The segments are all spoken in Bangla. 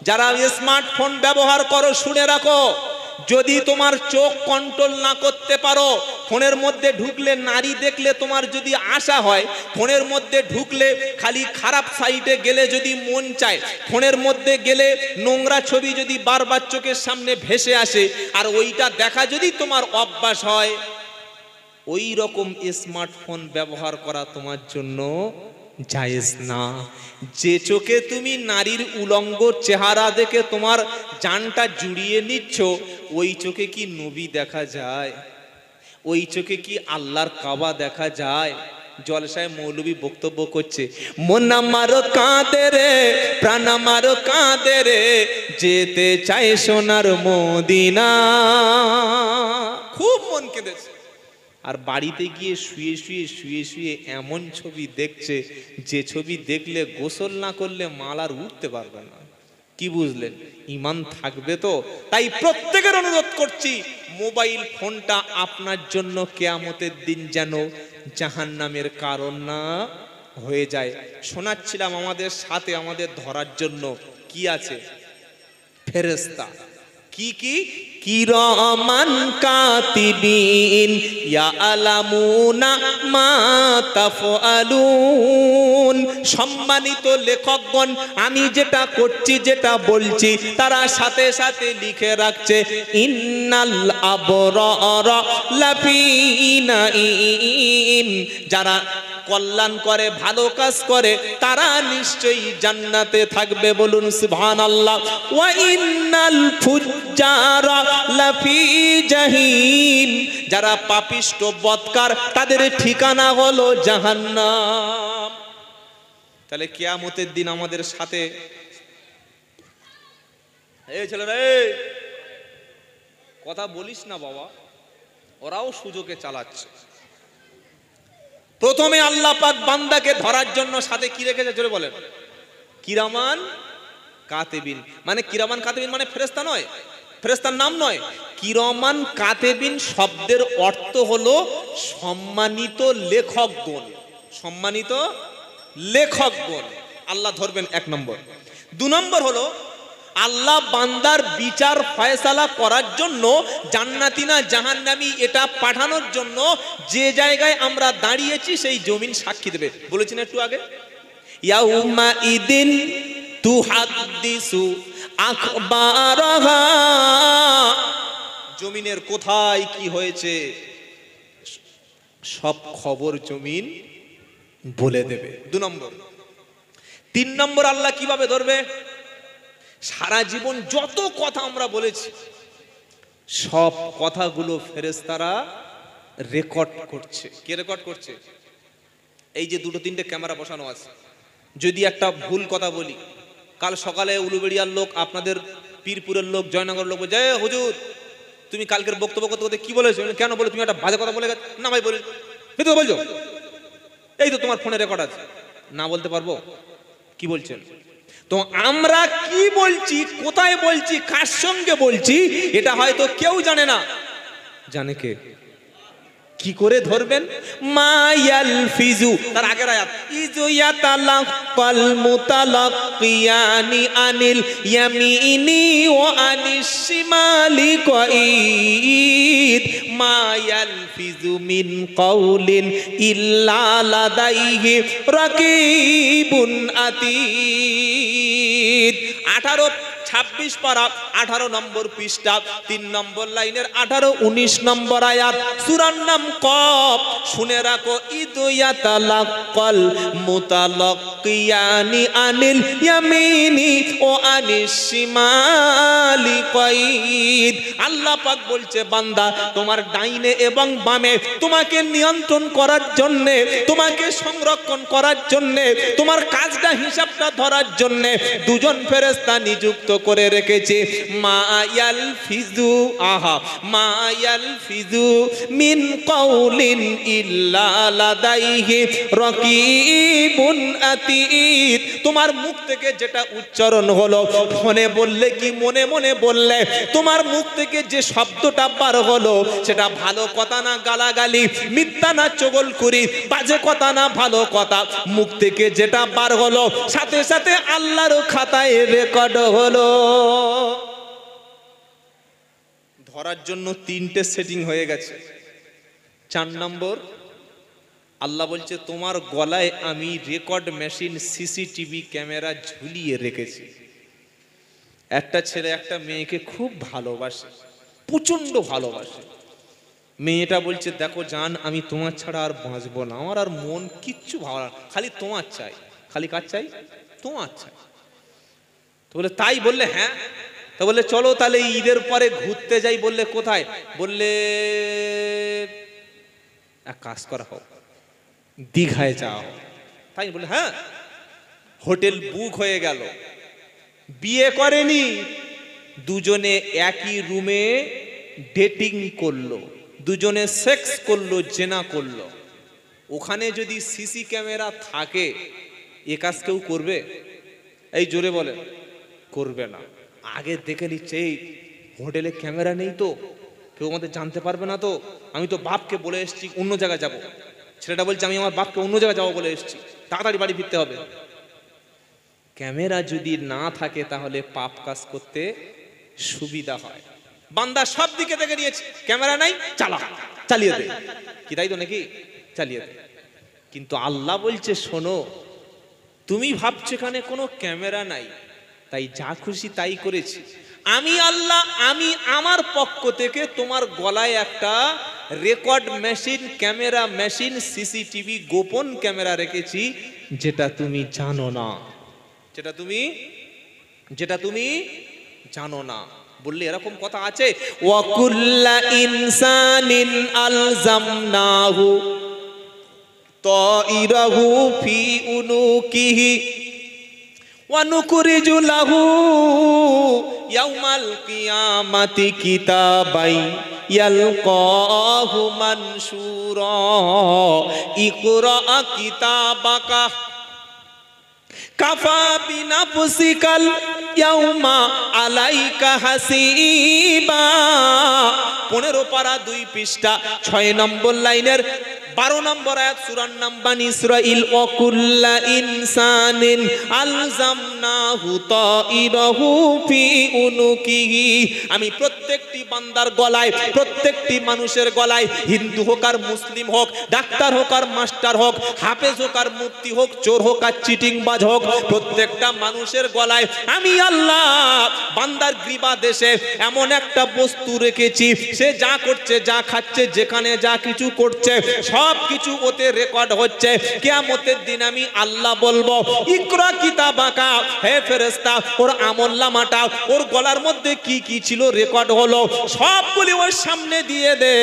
যারা স্মার্টফোন ব্যবহার করো শুনে রাখো, যদি তোমার চোখ কন্ট্রোল না করতে পারো, ফোনের মধ্যে ঢুকলে নারী দেখলে তোমার যদি আশা হয়, ফোনের মধ্যে ঢুকলে খালি খারাপ সাইটে গেলে যদি মন চায়, ফোনের মধ্যে গেলে নোংরা ছবি যদি বারবার চোখের সামনে ভেসে আসে, আর ওইটা দেখা যদি তোমার অভ্যাস হয়, ওই রকম স্মার্টফোন ব্যবহার করা তোমার জন্য জায়েজ না। যে চোখে তুমি নারীর উলঙ্গ চেহারা দেখে তোমার জানটা জুড়িয়ে নিচ্ছ, ওই চোখে কি নবী দেখা যায়? ওই চোখে কি আল্লাহর কাবা দেখা যায়? জলসায় মৌলবী বক্তব্য করছে, মন আমার কাঁদে রে, প্রাণ আমার কাঁদে রে, যেতে চাই সোনার মদিনা। খুব মন কেঁদেছে। আর বাড়িতে গিয়ে শুয়ে শুয়ে এমন ছবি দেখছে, যে ছবি দেখলে গোসল না করলে মাল আর উঠতে পারবে না। কি বুঝলেন? ঈমান থাকবে তো? তাই প্রত্যেকের অনুরোধ করছি, মোবাইল ফোনটা আপনার জন্য কিয়ামতের দিন যেন জাহান্নামের কারণ না হয়ে যায়। শোনাচ্ছিলাম আমাদের সাথে আমাদের ধরার জন্য কি আছে? ফেরেশতা। কি কি? কিরামান কাতিবিন ইয়ালামুনা মা তাফআলুন। সম্মানিত লেখকগণ, আমি যেটা করছি, যেটা বলছি, তারা সাথে সাথে লিখে রাখছে। ইন্নাল আবরারা লাফি নাঈম। যারা কল্যাণ করে, ভালো কাজ করে, তারা নিশ্চয়ই জান্নাতে থাকবে। বলুন সুবহানাল্লাহ। ওয়া ইন্নাল ফুজ্জারা লাফি জাহিম। যারা পাপিষ্ট বদকার, তাদের ঠিকানা হলো জাহান্নাম। তাহলে কিয়ামতের দিন আমাদের সাথে, এই ছেলেরা কথা বলিস না বাবা, ওরাও সুযোগে চালাচ্ছে। প্রথমে আল্লাহ পাক বান্দাকে ধরার জন্য সাথে কি রেখেছে জোরে বলেন? কিরামান কাতিবিন। মানে কিরামান কাতিবিন মানে ফেরেশতা নয়, ফেরেশতার নাম নয়। কিরামান কাতিবিন শব্দের অর্থ হলো সম্মানিত লেখকগণ। সম্মানিত লেখকগণ আল্লাহ ধরবেন, এক নম্বর। দু নম্বর হলো আল্লাহ বান্দার বিচার ফয়সালা করার জন্য, জান্নাতি না জাহান্নামী এটা পাঠানোর জন্য যে জায়গায় আমরা দাঁড়িয়েছি সেই জমিন সাক্ষী দেবে। বলেছেন একটু আগে, ইয়াউমা ইদিন তুহাদ্দিসু আখবারাহা। জমিনের কোথায় কি হয়েছে সব খবর জমিন বলে দেবে। দু নম্বর। তিন নম্বর, আল্লাহ কিভাবে ধরবে? সারা জীবন যত কথা আমরা বলেছি, সব কথাগুলো ফেরেশতারা রেকর্ড করছে। কে রেকর্ড করছে? এই যে দুটো তিনটে ক্যামেরা বসানো আছে। যদি একটা ভুল কথা বলি, কাল সকালে উলুবেড়িয়ার লোক, আপনাদের পীরপুরের লোক, জয়নগর লোক বলে, জয় হুজুর তুমি কালকের বক্তব্য করতে করতে কি বলেছো? কেন বলে? তুমি একটা বাজে কথা বলে গেছো। না ভাই বলি, তো বলছো, এই তো তোমার ফোনে রেকর্ড আছে। না বলতে পারবো? কি বলছেন? তো আমরা কি বলছি, কোথায় বলছি, কার সঙ্গে বলছি, এটা হয়তো কেউ জানে না। জানে কে? কি করে ধরবেন? মায়াল ফিজু, তার আগের আয়াত, ইযু ইয়াতালাক্কাল মুতালাক্কিয়ানি আনিল ইয়ামিনি ওয়া আনিশ শিমালি কাঈদ। মায়াল ফিজু মিন কাউলিন ইল্লা লাদাইহি রাকিবুন আতীদ। 26 পারা 18 নম্বর পৃষ্ঠা 3 নম্বর লাইনের 18-19 নম্বর আয়াত, সূরার নাম কফ। শুনে রাখো, ইযু ইয়াতালাক্কাল মুতালাক্কিয়ানি আনিল ইয়ামিনি ও আনিশ শিমালি কাঈদ। আল্লাহ পাক বলছে, বান্দা তোমার ডাইনে এবং বামে তোমাকে নিয়ন্ত্রণ করার জন্য, তোমাকে সংরক্ষণ করার জন্য, তোমার কাজটা হিসাবটা ধরার জন্য দুজন ফেরেশতা নিযুক্ত করে রেখেছে। মায়াল ফিজু, আহা, মায়াল ফিজু মিন কাউলিন ইল্লা লাদাইহি রাকিবুন আতীদ। তোমার মুখ থেকে যেটা উচ্চারণ হলো, ফোনে বললে কি মনে মনে বললে, তোমার মুখ থেকে যে শব্দটা বার হলো সেটা ভালো কথা না গালাগালি, মিথ্যা না চগলখুরি, বাজে কথা না ভালো কথা, মুখ থেকে যেটা বার হলো সাথে সাথে আল্লাহর খাতায় রেকর্ড হলো। ধরার জন্য 3টে সেটিং হয়ে গেছে। 4 নম্বর, আল্লাহ বলছে তোমার গলায় আমি রেকর্ড মেশিন সিসিটিভি ক্যামেরা ঝুলিয়ে রেখেছি। একটা ছেলে একটা মেয়েকে খুব ভালোবাসে, প্রচন্ড ভালোবাসে। মেয়েটা বলছে দেখো জান, আমি তোমার ছাড়া আর বাঁচবো না, আমার আর মন কিচ্ছু ভালো না, খালি তোমার চাই। খালি কার চাই? তোমার চাই। তো বলে তাই? বললে হ্যাঁ। তো বললে চলো তাহলে ঈদের পরে ঘুরতে যাই। বললে কোথায়? বললে এক কাজ করা হোক, দীঘায় যাও। তাই? বলে হ্যাঁ। হোটেল বুক হয়ে গেল। বিয়ে করেনি, দুজনে একই রুমে ডেটিং করলো, দুজনে সেক্স করলো, জেনা করলো। ওখানে যদি সিসি ক্যামেরা থাকে এ কাজ কেউ করবে? এই জোরে বলে করবে না। আগে দেখে নিচ্ছে এই হোটেলে ক্যামেরা নেই তো, কেউ আমাদের জানতে পারবে না তো, আমি তো বাপকে বলে এসেছি অন্য জায়গায় যাব। ছেলেটা বলছে আমি আমার বাপকে অন্য জায়গায় যাবো বলে এসেছি, তাড়াতাড়ি বাড়ি ফিরতে হবে। ক্যামেরা যদি না থাকে তাহলে পাপ কাজ করতে সুবিধা হয়। বান্দা সব দিকে দেখে নিয়েছে, ক্যামেরা নাই, চালিয়ে দে। কি তাই তো নাকি? চালিয়ে দে। কিন্তু আল্লাহ বলছে শোনো, তুমি ভাবছো এখানে কোনো ক্যামেরা নাই তাই যা খুশি তাই করেছি। আমি আল্লাহ, আমি আমার পক্ষ থেকে তোমার গলায় একটা record machine, camera machine, CCTV গোপন ক্যামেরা রেখেছি, যেটা তুমি জানো না, যেটা তুমি জানো না। বললে এরকম কথা আছে, ওয়াকুল্লা ইনসানিন আলজামনাহু তাইরাহু ফি উনুকিহি ওয়া নুখরিজু লাহু ইয়াউমাল কিয়ামাতি কিতাবাই ইয়ালকাহু মানশুরা ইকরা কিতাবাকা কাফা বিনাফসিকাল ইয়াউমা আলাইকা হাসিবা। 15 পারা 2 পৃষ্ঠা 6 নম্বর লাইনের 12 নম্বর আয়াত সূরার নাম বানী ইসরাঈল। ওয়াকুল্লা ইনসানিন আলজামনাহু তাইরাহু ফি উনুকিহি। আমি প্রত্যেকটি বান্দার গলায়, প্রত্যেকটি মানুষের গলায়, হিন্দু হোক আর মুসলিম হোক, ডাক্তার হোক আর মাস্টার হোক, হাফেজ হোক আর মুফতি হোক, চোর হোক আর চিটিংবাজ হোক, প্রত্যেকটা মানুষের গলায় আমি আল্লাহ বান্দার গ্রীবা দেশে এমন একটা বস্তু রেখেছি, সে যা করছে, যা খাচ্ছে, যেখানে যা কিছু করছে সব কিছু ওতে রেকর্ড হচ্ছে। কিয়ামতের দিন আমি আল্লাহ বলবো ইকরা কিতাবাকা, হে ফেরেশতা ওর আমলনামাটা, ওর গলার মধ্যে কি কি ছিল রেকর্ড হলো সবগুলি ওর সামনে দিয়ে দে।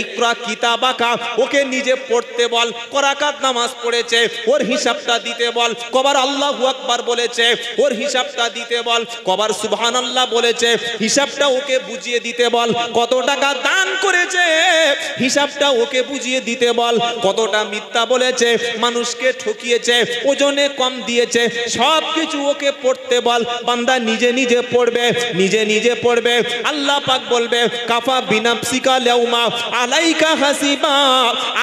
ইকরা কিতাবাকা, ওকে নিজে পড়তে বল। করাকাত নামাজ পড়েছে, ওর হিসাবটা দিতে বল। কবার আল্লাহু আকবার বলেছে, ওর হিসাবটা দিতে বল। কবার সুবহানাল্লাহ বলেছে, হিসাবটা ওকে বুঝিয়ে দিতে বল। কত টাকা দান করেছে, হিসাবটা ওকে বুঝিয়ে দিতে বল। কতটা মিথ্যা বলেছে, মানুষকে ঠকিয়েছে, ওজনে কম দিয়েছে, সব কিছু ওকে পড়তে বল। বান্দা নিজে নিজে পড়বে, নিজে নিজে পড়বে। আল্লাহ পাক বলবে কাফা বিনাফসিকা ইয়াউমা আলাইকা হাসিবা,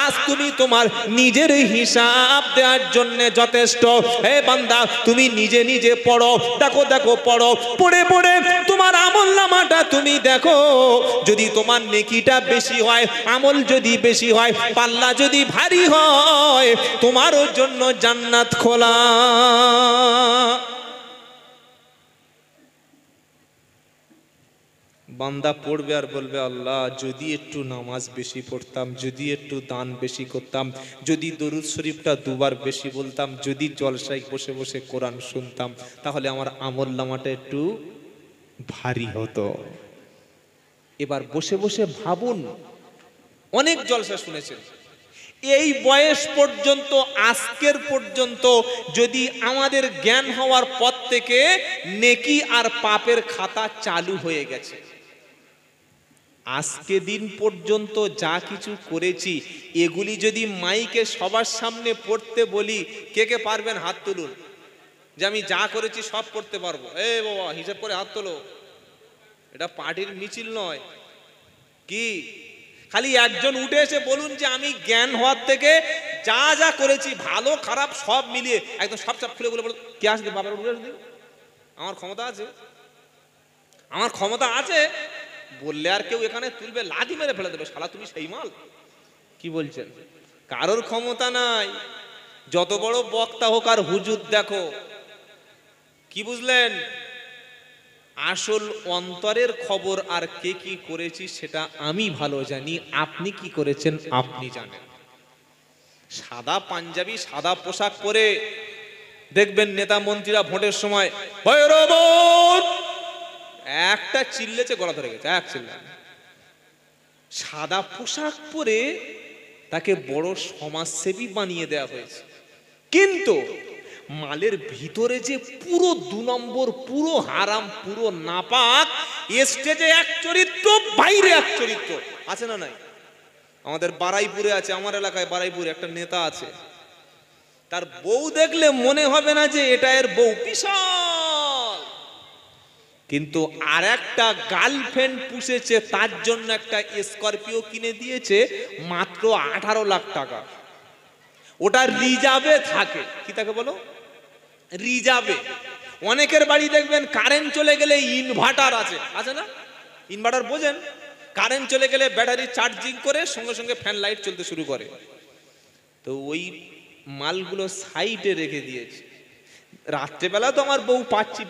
আজ তুমি তোমার নিজের হিসাব দেওয়ার জন্য যথেষ্ট। হে বান্দা তুমি নিজে নিজে পড়ো, দেখো দেখো পড়ো, পড়ে পড়ে তোমার আমলনামাটা তুমি দেখো। যদি তোমার নেকিটা বেশি হয়, আমল যদি বেশি হয়, পাল্লা যদি ভারী হয়, তোমার জন্য জান্নাত খোলা। বান্দা পড়বে আর বলবে আল্লাহ যদি একটু নামাজ বেশি পড়তাম, যদি একটু দান বেশি করতাম, যদি দরুদ শরীফটা 2 বার বেশি বলতাম, যদি জলসায় বসে বসে কোরআন শুনতাম, তাহলে আমার আমলনামাটা একটু ভারী হতো। এবার বসে বসে ভাবুন, অনেক জলসা শুনেছেন, এই বয়স পর্যন্ত, আজকের পর্যন্ত যদি আমাদের জ্ঞান হওয়ার পর থেকে নেকি আর পাপের খাতা চালু হয়ে গেছে, আজকে দিন পর্যন্ত যা কিছু করেছি এগুলি যদি মাইকে সবার সামনে পড়তে বলি, কে কে পারবেন হাত তুলুন। যে আমি যা করেছি সব করতে পারবো। এ বাবা, হিসাব করে হাত তোলো, এটা পার্টির মিছিল নয়। কি খালি একজন উঠে এসে বলুন যে আমি জ্ঞান হওয়ার থেকে যা যা করেছি ভালো খারাপ সব মিলিয়ে একদম সব চাপ খুলে বলে বলো কে আসবে বাবার উঠে আসবে, আমার ক্ষমতা আছে, আমার ক্ষমতা আছে বললে আর কেউ এখানে তুলবে লাথি মেরে ফেলে দেবে, শালা তুমি সেই মাল। কি বলছেন? কারোর ক্ষমতা নাই, যত বড় বক্তা হোক আর হুজুর দেখো। কি বুঝলেন? আসল অন্তরের খবর আর কে কি করেছি সেটা আমি ভালো জানি, আপনি কি করেছেন আপনি জানেন। সাদা পাঞ্জাবি সাদা পোশাক পরে দেখবেন নেতা মন্ত্রীরা ভোটের সময় একটা চিল্লেছে গলা ধরে গেছে, এক চিল্লা। সাদা পোশাক পরে তাকে বড় সমাজসেবী বানিয়ে দেওয়া হয়েছে, কিন্তু মালের ভিতরে যে পুরো 2 নম্বর, পুরো হারাম, পুরো নাপাক। স্টেজে এক চরিত্র, বাইরে এক চরিত্র, আছে না নাই? আমাদের বারাইপুরে আছে, আমার এলাকায় বারাইপুরে একটা নেতা আছে, তার বউ দেখলে মনে হবে না যে এটা এর বউ, বিশাল। কিন্তু আর একটা গার্লফ্রেন্ড পুষেছে, তার জন্য একটা স্করপিও কিনে দিয়েছে মাত্র 18 লাখ টাকা। ওটা রিজার্ভে থাকে। কি থাকে বলো? রিজার্ভে। অনেকের বাড়ি দেখবেন কারেন্ট চলে গেলে ইনভার্টার আছে, আছে না? ইনভার্টার বোঝেন? কারেন্ট চলে গেলে ব্যাটারি চার্জিং করে সঙ্গে সঙ্গে ফ্যান লাইট চলতে শুরু করে। তো ওই মালগুলো সাইডে রেখে দিয়েছে। রাত্রেবেলা তো আমার বউ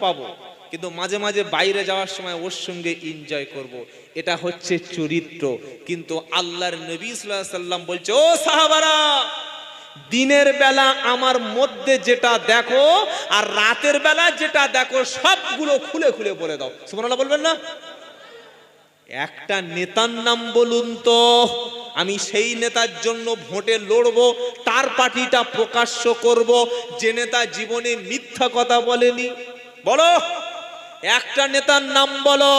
পাবো, কিন্তু মাঝে মাঝে বাইরে যাওয়ার সময় ওর সঙ্গে এনজয় করব। এটা হচ্ছে চরিত্র। কিন্তু আল্লাহর নবী সাল্লাল্লাহু আলাইহি ওয়াসাল্লাম বলছে, ও সাহাবারা, দিনের বেলা আমার মধ্যে যেটা দেখো আর রাতের বেলা যেটা দেখো সবগুলো খুলে খুলে বলে দাও। সুবহানাল্লাহ বলবেন না? একটা নেতার নাম বলুন তো, আমি সেই নেতার জন্য ভোটে লড়বো, তার পার্টিটা প্রকাশ্য করব, যে নেতা জীবনে মিথ্যা কথা বলেনি। বলো একটা নেতার নাম বলো,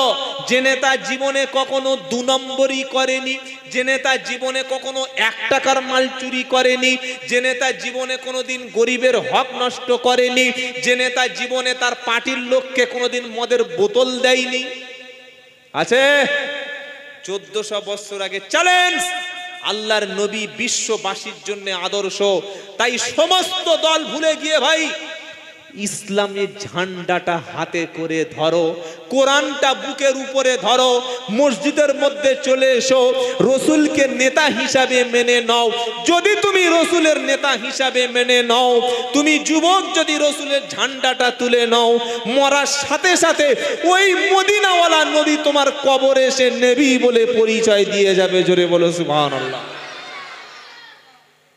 যে নেতা জীবনে কখনো 2 নম্বরই করেনি, যে নেতা জীবনে কখনো 1 টাকার মাল চুরি করেনি, যে নেতা জীবনে কোনোদিন গরিবের হক নষ্ট করেনি, যে নেতা জীবনে তার পার্টির লোককে কোনোদিন মদের বোতল দেয়নি। আছে? 1400 বছর আগে চ্যালেঞ্জ। আল্লাহর নবী বিশ্ববাসীর জন্য আদর্শ। তাই সমস্ত দল ভুলে গিয়ে ভাই ইসলামের ঝান্ডাটা হাতে করে ধরো, কোরআনটা বুকের উপরে ধরো, মসজিদের মধ্যে চলে এসো, রসুলকে নেতা হিসাবে মেনে নাও। যদি তুমি রসুলের নেতা হিসাবে মেনে নাও, তুমি যুবক যদি রসুলের ঝান্ডাটা তুলে নাও, মরার সাথে সাথে ওই মদিনাওয়ালা নবী তোমার কবরে এসে নবী বলে পরিচয় দিয়ে যাবে। জোরে বলো সুবহানাল্লাহ।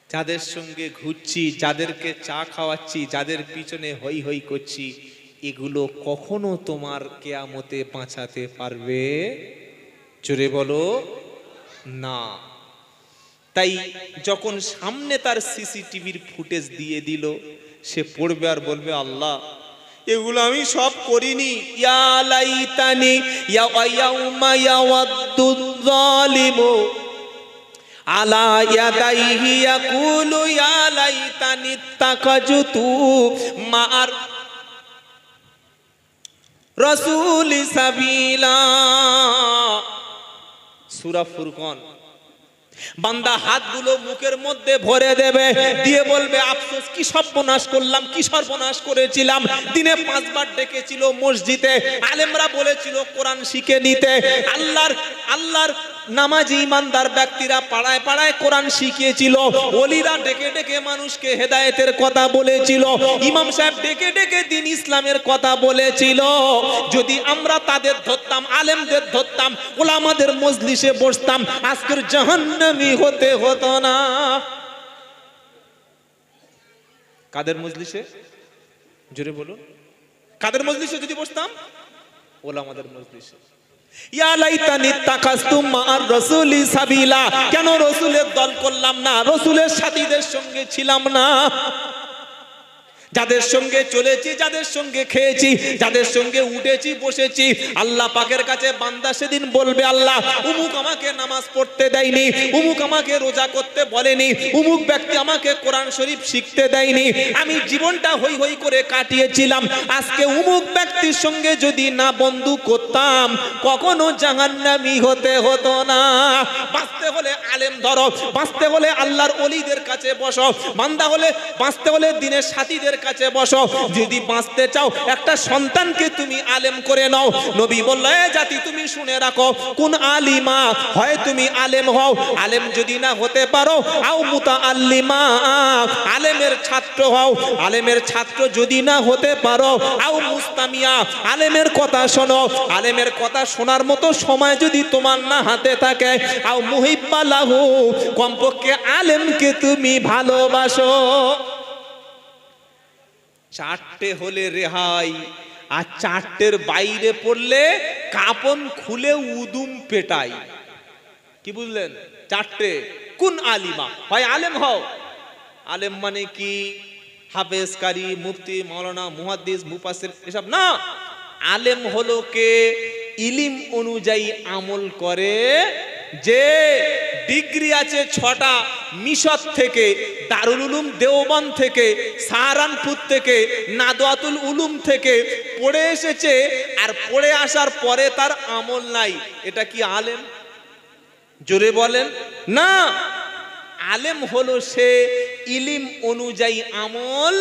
যাদের সঙ্গে ঘুরছি, যাদেরকে চা খাওয়াচ্ছি, যাদের পিছনে হই হই করছি, এগুলো কখনো তোমার কিয়ামতে বাঁচাতে পারবে? জোরে বলো না। তাই যখন সামনে তার সিসিটিভির ফুটেজ দিয়ে দিল, সে পড়বে আর বলবে, আল্লাহ এগুলো আমি সব করিনি। ইয়া লাইতানি ইয়াউমা ইয়াওয়াদ্দু যালিমু আলা ইয়াদাইহি ইয়াকুলু ইয়া লাইতানি তাকাজতু মা'আর রাসূলি সাবিলা। সূরা ফুরকান। বান্দা হাতগুলো মুখের মধ্যে ভরে দেবে, দিয়ে বলবে, আফসোস, কি সর্বনাশ করলাম, কি সর্বনাশ করেছিলাম। দিনে 5 বার ডেকেছিল মসজিদে, আলেমরা বলেছিল কোরআন শিখে নিতে, আল্লাহর নামাজি ইমানদার ব্যক্তিরা পাড়ায় পাড়ায় কোরআন শিখিয়েছিল, ওলিরা ডেকে ডেকে মানুষকে হেদায়েতের কথা বলেছিল, ইমাম সাহেব ডেকে ডেকে দ্বীন ইসলামের কথা বলেছিল। যদি আমরা তাদের ধরতাম, আলেমদের ধরতাম, ওলামাদের মজলিসে বসতাম, আজকের জাহান্নামী হতে হতো না। কাদের মজলিসে? জোরে বলুন। কাদের মজলিসে যদি বসতাম? ওলামাদের মজলিসে। ইয়া লাইতানি তাকাসতু মা'আর রাসূলি সাবিলা। কেন রসুলের দল করলাম না? রসুলের সাথীদের সঙ্গে ছিলাম না। যাদের সঙ্গে চলেছি, যাদের সঙ্গে খেয়েছি, যাদের সঙ্গে উঠেছি বসেছি, আল্লাহ পাকের কাছে বান্দা সেদিন বলবে, আল্লাহ উমুক আমাকে নামাজ পড়তে দেয়নি, উমুক আমাকে রোজা করতে বলেনি, উমুক ব্যক্তি আমাকে কোরআন শরীফ শিখতে দেয়নি, আমি জীবনটা হই হই করে কাটিয়েছিলাম, আজকে উমুক ব্যক্তির সঙ্গে যদি না বন্ধু করতাম কখনো জাহান্নামী হতে হতো না। বাঁচতে হলে আলেম ধরো, বাঁচতে হলে আল্লাহর ওলিদের কাছে বসো, বান্দা হলে বাঁচতে হলে দিনের সাথীদের কাছে বসো। যদি বাঁচতে চাও একটা সন্তানকে তুমি আলেম করে নাও। নবী বলল, এ জাতি তুমি শুনে রাখো, কোন আলিমা, হয় তুমি আলেম হও, আলেম যদি না হতে পারো আও মুতাআল্লিমা, আলেমের ছাত্র হও, আলেমের ছাত্র যদি না হতে পারো আও মুস্তামিয়া, আলেমের কথা শোনো, আলেমের কথা শোনার মতো সময় যদি তোমার না হাতে থাকে আও মুহিব্বা লাহু, কমপক্ষে আলেমকে তুমি ভালোবাসো। চারটে হলে রেহাই, আর চারটের বাইরে পড়লে কাপন খুলে উদুম পেটাই। কি বুঝলেন? চারটে। কোন আলিমা, হয় আলেম হও, আলেম মানে কি হাফেজ, কারি, মুফতি, মাওলানা, মুহাদ্দিস, মুফাসসির এসব না। আলেম হলো কে ইলম অনুযায়ী আমল করে, যে ডিগ্রি আছে 6টা, মিশর থেকে, দারুল উলুম দেওবন্দ থেকে, সাহারানপুর থেকে, নাদওয়াতুল উলুম থেকে পড়ে এসেছে, আর পড়ে আসার পরে তার আমল নাই, এটা কি আলেম? জোরে বলেন না। আলেম হলো সে ইলম অনুযায়ী আমল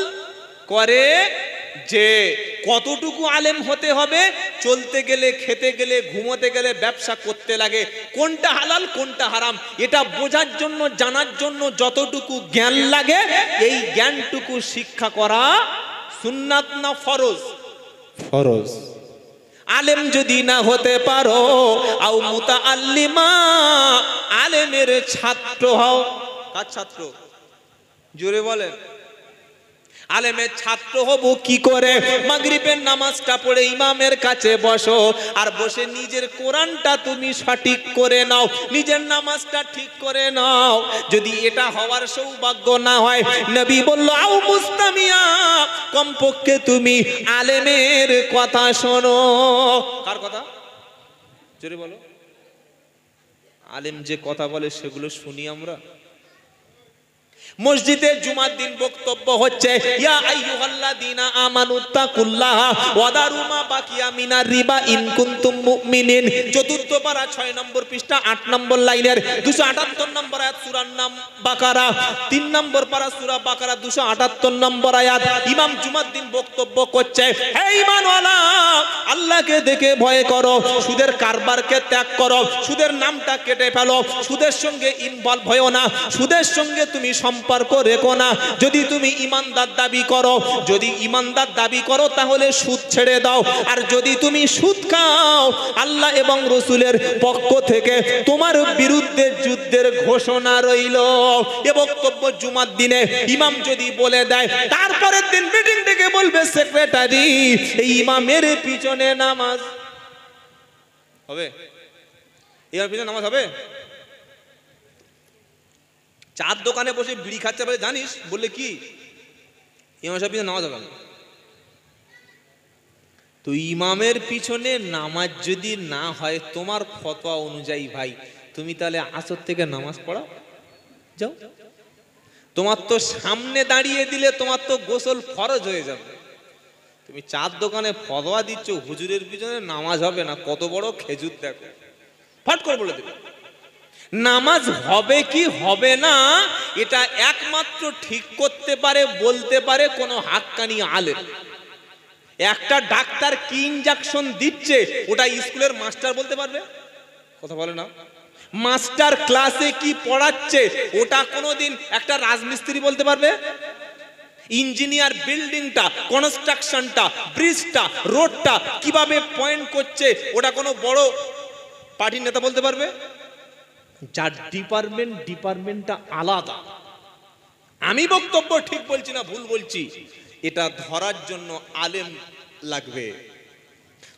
করে। যে কতটুকু আলেম হতে হবে? চলতে গেলে, খেতে গেলে, ঘুমোতে গেলে, ব্যবসা করতে লাগে, কোনটা হালাল কোনটা হারাম এটা বোঝার জন্য, জানার জন্য যতটুকু জ্ঞান লাগে, এই জ্ঞানটুকু শিক্ষা করা সুন্নাত না ফরজ? ফরজ। আলেম যদি না হতে পারো আও মুতাআল্লিমা, আলেমের ছাত্র হও। কার ছাত্র? জোরে বলেন। আলেমের ছাত্র হব কি করে? মাগরিবের নামাজটা পড়ে ইমামের কাছে বসো, আর বসে নিজের কোরআনটা তুমি সঠিক করে নাও, নিজের নামাজটা ঠিক করে নাও। যদি এটা হওয়ার সৌভাগ্য না হয়, নবী বলল আও মুস্তামিয়া, কমপক্ষে তুমি আলেমের কথা শোনো। কার কথা? জোরে বলো। আলেম যে কথা বলে সেগুলো শুনি আমরা। মসজিদে জুমার দিন বক্তব্য হচ্ছে, ইয়া আইয়ুহাল্লাযীনা আমানুত্তাকুল্লাহা ওয়া দারু মা বাকিয়া মিনার রিবা ইন কুনতুম মুমিনিন। চতুর্থ পারা 6 নম্বর পৃষ্ঠা 8 নম্বর লাইনের 278 নম্বর আয়াত, সূরা নাম বাকারা 3 নম্বর পারা সূরা বাকারা 278 নম্বর আয়াত। ইমাম জুমার দিন বক্তব্য করছে, হে ঈমানওয়ালা, আল্লাহকে দেখে ভয় করো, সুদের কারবারকে ত্যাগ করো, সুদের নামটা কেটে ফেলো, সুদের সঙ্গে ইনভলভ হয়ো না, সুদের সঙ্গে তুমি সম্পর্ক রেখো না। যদি তুমি ইমানদার দাবি করো, যদি ইমানদার দাবি করো তাহলে সুদ ছেড়ে দাও। আর যদি তুমি সুদ খাও, আল্লাহ এবং রাসূলের পক্ষ থেকে তোমার বিরুদ্ধে যুদ্ধের ঘোষণা রইল। এ বক্তব্য জুমার দিনে ইমাম যদি বলে দেয়, তারপরের দিন মিটিং থেকে বলবে সেক্রেটারি, এই ইমামের পিছনে নামাজ হবে, এর পিছনে নামাজ হবে। চার দোকানে বসে বিড়ি খাচ্ছে বলে জানিস, বললে কি ইমাম সাহেব পিছনে নামাজ হবে না? তো ইমামের পিছনে নামাজ যদি না হয় তোমার ফতোয়া অনুযায়ী, ভাই তুমি তাহলে আসর থেকে নামাজ পড়া যাও। তোমার তো সামনে দাঁড়িয়ে দিলে তোমার তো গোসল ফরজ হয়ে যাবে। তুমি চার দোকানে ফতোয়া দিচ্ছ হুজুরের পিছনে নামাজ হবে না, কত বড় খেজুর দেখো, ফট করে বলে দেবে। নামাজ হবে কি হবে না এটা একমাত্র ঠিক করতে পারে, বলতে পারে কোন হাক্কানি আলেম। একটা ডাক্তার কি ইনজেকশন দিচ্ছে ওটা স্কুলের মাস্টার বলতে পারবে? কথা বলে না। মাস্টার ক্লাসে কি পড়াচ্ছে ওটা কোনোদিন একটা রাজমিস্ত্রি বলতে পারবে? ইঞ্জিনিয়ার বিল্ডিংটা, কনস্ট্রাকশনটা, ব্রিজটা, রোডটা কিভাবে পয়েন্ট করছে ওটা কোনো বড় পার্টির নেতা বলতে পারবে? যার ডিপার্টমেন্টটা আলাদা। আমি বক্তব্য ঠিক বলছি না ভুল বলছি, এটা ধরার জন্য আলেম লাগবে।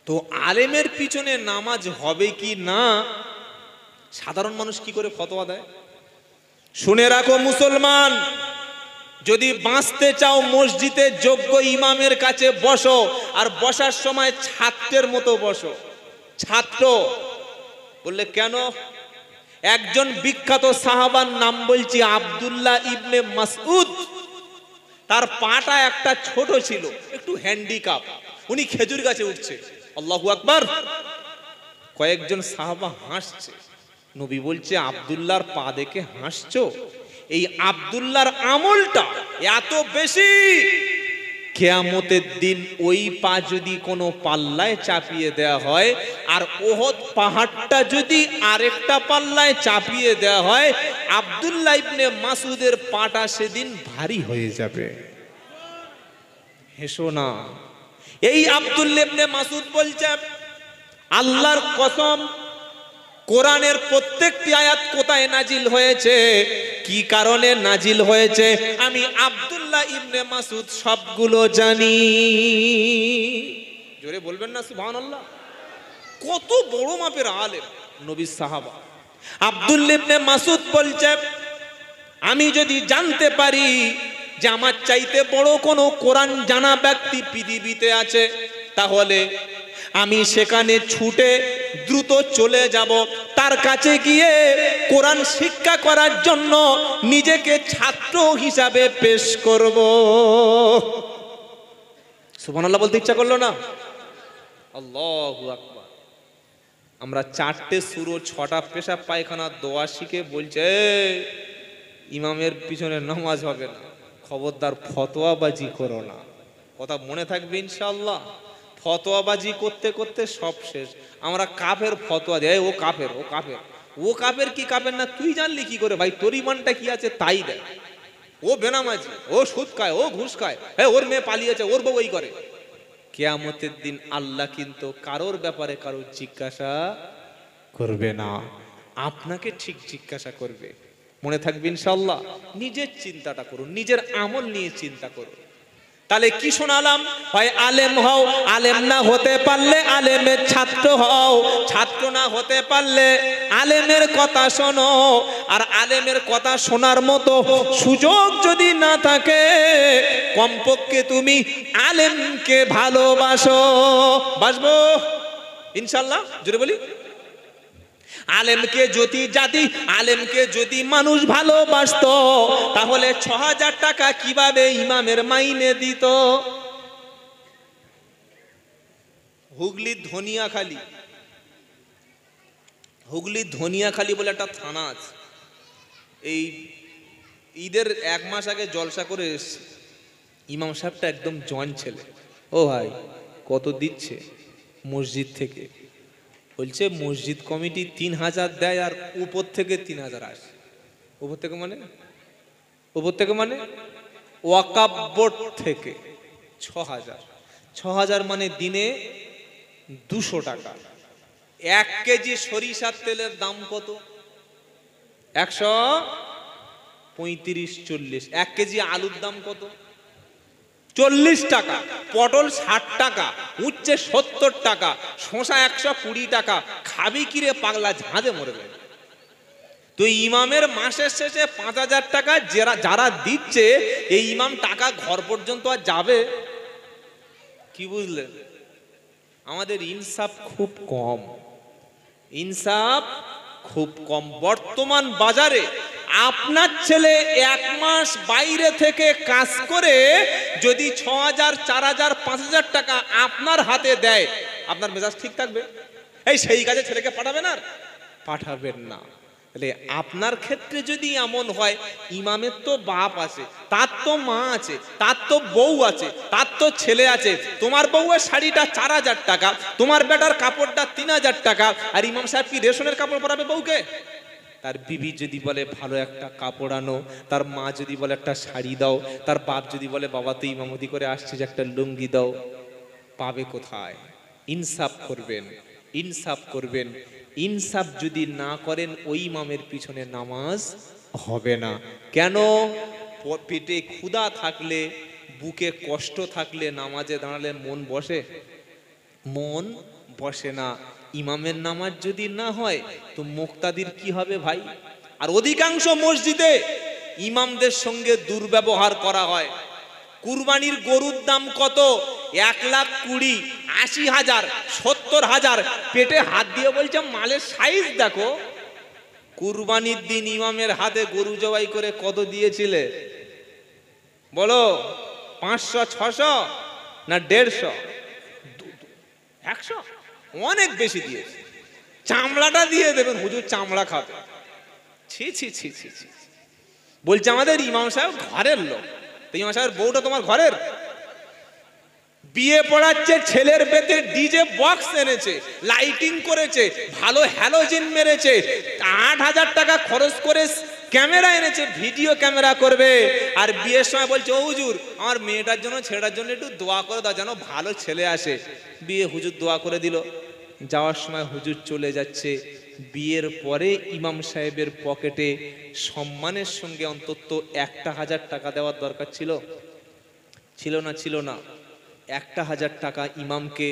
তো আলেমের পিছনে নামাজ হবে কি না সাধারণ মানুষ কি করে ফতোয়া দেয়? শুনে রাখো মুসলমান, যদি বাঁচতে চাও মসজিদে যোগ্য ইমামের কাছে বসো, আর বসার সময় ছাত্রের মতো বসো। ছাত্র বললে কেন? একজন বিখ্যাত সাহাবার নাম বলছি আব্দুল্লাহ ইবনে মাসউদ। তার পাটা একটা ছোট ছিল, একটু হ্যান্ডিক্যাপ। উনি খেজুর গাছে উঠছে, আল্লাহু আকবার। কয়েকজন সাহাবা হাসছে। নবী বলছে আব্দুল্লাহর পা দেখে হাসছো? এই আব্দুল্লাহর আমলটা এত বেশি, কিয়ামতের দিন ওই পা যদি কোনো পাল্লায় চাপিয়ে দেয়া হয়, আর ওহদ পাহাড়টা যদি আরেকটা পাল্লায় চাপিয়ে দেয়া হয়, আব্দুল্লাহ ইবনে মাসউদের পাটা সেদিন ভারী হয়ে যাবে। হেসো না। এই আব্দুল্লাহ ইবনে মাসউদ বলছে আল্লাহর কসম, কোরআনের প্রত্যেকটি আয়াত কোথায় নাজিল হয়েছে, কি কারণে নাজিল হয়েছে, আমি আব্দুল্লাহ ইবনে মাসউদ সবগুলো জানি। জোরে বলবেন না সুবহানাল্লাহ। কত বড় মাপের আলেম, নবী সাহাবা। আব্দুল্লাহ ইবনে মাসউদ বলছে আমি যদি জানতে পারি যে আমার চাইতে বড় কোনো কোরআন জানা ব্যক্তি পৃথিবীতে আছে, তাহলে আমি সেখানে ছুটে দ্রুত চলে যাব, তার কাছে গিয়ে কোরআন শিক্ষা করার জন্য নিজেকে ছাত্র হিসাবে পেশ করব। সুবহানাল্লাহ বলতে ইচ্ছা করলো না? আল্লাহু আকবার। আমরা 4টে সূরা 6টা পেশাব পায়খানা দোয়া শিখে বলছে ইমামের পিছনে নামাজ হবে না। খবরদার ফতোয়াবাজি করো না, কথা মনে থাকবে ইনশাআল্লাহ। ফতোয়াবাজি করতে করতে সব শেষ। আমরা কাফের ফতোয়া দেয়, ও কাফের, ও কাফের। ও কাফের কি কাফের না তুই জানলি কি করে? ভাই তোর ইমানটা কি আছে তাই দেয়। ও বেনামাজি, ও সুদ খায়, ও ঘুষ খায়, ওর মেয়ে পালিয়েছে, ওর বউ এই করে। কিয়ামতের দিন আল্লাহ কিন্তু কারোর ব্যাপারে কারোর জিজ্ঞাসা করবে না, আপনাকে ঠিক জিজ্ঞাসা করবে। মনে থাকবে ইনশাআল্লাহ। নিজের চিন্তাটা করুন, নিজের আমল নিয়ে চিন্তা করুন। তাহলে কি শোনালাম? হয় আলেম হও, আলেম না হতে পারলে আলেমের ছাত্র হও, ছাত্র না হতে পারলে আলেমের কথা শোনো। আর আলেমের কথা শোনার মতো সুযোগ যদি না থাকে, কমপক্ষে তুমি আলেমকে ভালোবাসো। বাসবো ইনশাআল্লাহ, জোরে বলি। আলেমকে যদি মানুষ ভালোবাসতো, তাহলে 6000 টাকা কিভাবে ইমামের মাইনে দিত? হুগলির ধনিয়াখালী বলে একটা থানা আছে। এই ঈদের 1 মাস আগে জলসা করে এসেছি। ইমাম সাহেবটা একদম জোয়ান ছেলে। ও ভাই কত দিচ্ছে মসজিদ থেকে? বলছে মসজিদ কমিটি 3000 দেয়, আর উপর থেকে 3000 আসে। উপর থেকে মানে ওয়াকাব বোর্ড থেকে 6000 মানে দিনে 200 টাকা। 1 কেজি সরিষার তেলের দাম কত? 135-40। 1 কেজি আলুর দাম কত? 40 টাকা। পটল 60 টাকা, উচ্ছে 70 টাকা, শসা 120 টাকা। খাবি কিরে পাগলা, ঝাঁঝে মরবে। তো ইমামের মাসের শেষে 5000 টাকা যারা দিচ্ছে, এই ইমাম টাকা ঘর পর্যন্ত আর যাবে? কি বুঝলেন? আমাদের ইনসাফ খুব কম। বর্তমান বাজারে আপনার ছেলে 1 মাস বাইরে থেকে কাজ করে যদি 6000, 4000, 5000 টাকা আপনার হাতে দেয়, আপনার মেজাজ ঠিক থাকবে? সেই কাজে ছেলেকে পাঠাবেন? আর পাঠাবেন না। তাহলে আপনার ক্ষেত্রে যদি এমন হয়, ইমামের তো বাপ আছে, তার তো মা আছে, তার তো বউ আছে, তার তো ছেলে আছে। তোমার বউয়ের শাড়িটা 4000 টাকা, তোমার বেটার কাপড়টা 3000 টাকা, আর ইমাম সাহেব কি রেশনের কাপড় পরাবে বউকে? তার বিবি যদি বলে ভালো একটা কাপড় আনো, তার মা যদি বলে একটা শাড়ি দাও, তার বাপ যদি বলে বাবা তো ইমামতি করে আসছিস একটা লুঙ্গি দাও, পাবে কোথায়? ইনসাফ করবেন। ইনসাফ যদি না করেন, ওই ইমামের পিছনে নামাজ হবে না। কেন? পেটে ক্ষুধা থাকলে, বুকে কষ্ট থাকলে নামাজে দাঁড়ালে মন বসে না। ইমামের নামাজ যদি না হয় তো মুক্তাদির কি হবে ভাই? আর অধিকাংশ মসজিদে ইমামদের সঙ্গে দুর্ব্যবহার করা হয়। কুরবানির গরুর দাম কত? 1,20,000, 80,000, 70,000। পেটে হাত দিয়ে বলছে মালের সাইজ দেখো। কুরবানির দিন ইমামের হাতে গরু জবাই করে কত দিয়েছিলে বলো? 500, 600 না 150? 100? অনেক বেশি দিয়েছে। চামড়াটা দিয়ে দেবেন, হুজুর চামড়া খাবে। ছি ছি ছি ছি ছি। বলছে আমাদের ইমাম সাহেব ঘরের লোক। তো ইমাম সাহেবের বউটা তোমার ঘরের? বিয়ে পড়াচ্ছে, ছেলের বেতে ডিজে বক্স এনেছে, লাইটিং করেছে, ভালো হ্যালোজেন মেরেছে, 8,000 টাকা খরচ করে ক্যামেরা এনেছে, ভিডিও ক্যামেরা করবে। আর বিয়ের সময় বলছে ও হুজুর আমার মেয়েটার জন্য ছেলেটার জন্য একটু দোয়া করে দাও যেন ভালো ছেলে আসে। বিয়ে হুজুর দোয়া করে দিল। যাওয়ার সময় হুজুর চলে যাচ্ছে। বিয়ের পরে ইমাম সাহেবের পকেটে সম্মানের সঙ্গে অন্তত 1,000 টাকা দেওয়ার দরকার ছিল? ছিল না? ছিল না। 1,000 টাকা ইমামকে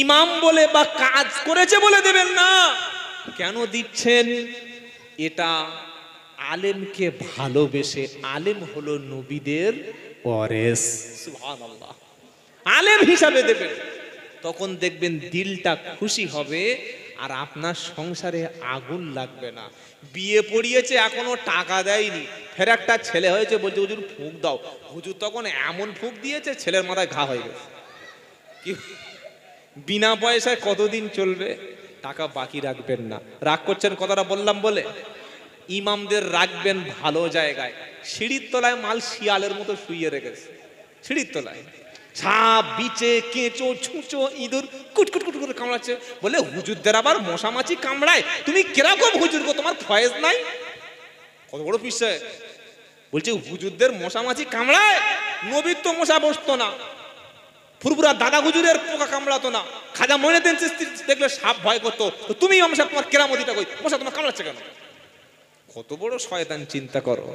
ইমাম বলে বা কাজ করেছে বলে দেবেন না। কেন দিচ্ছেন? এটা আলেমকে ভালোবেসে। আলেম হলো নবীদের ওয়ারিস। সুবহানাল্লাহ। আলেম হিসাবে দেবেন, তখন দেখবেন দিলটা খুশি হবে আর আপনার সংসারে আগুন লাগবে না। বিয়ে পড়িয়েছে এখনো টাকা দেয়নি, ফের একটা ছেলে হয়েছে বলছে হুজুর ফুঁক দাও। হুজুর তখন এমন ফুঁক দিয়েছে ছেলের মাথায় ঘা হয়ে গেছে। কি বিনা পয়সায় কতদিন চলবে? টাকা বাকি রাখবেন না। রাগ করছেন কথাটা বললাম বলে? ইমামদের রাখবেন ভালো জায়গায়। সিঁড়ির তলায় মাল শিয়ালের মতো শুইয়ে রেখেছে, সিঁড়ির তলায় সাপ, বিচে, কেঁচো, ছুঁচো, ইঁদুর কুটকুট কুট করে কামড়াচ্ছে। বলে হুজুরদের আবার মশা মাছি কামড়ায়, তুমি কিরকম হুজুর গো, তোমার ফয়েজ নাই? কত বড় পিসে বলছে হুজুরদের মশা মাছি কামড়ায়। নবীর তো মশা বসতো না, ফুরফুরা দাদা হুজুরের পোকা কামড়াতো না, খাজা মঈনুদ্দিন চিশতি দেখলে সাপ ভয় করতো। তো তুমি ইমাম সাহেব তোমার কেরামতিটা কই? মশা তোমার কামড়াচ্ছে কেন? কত বড় শয়তান চিন্তা করো।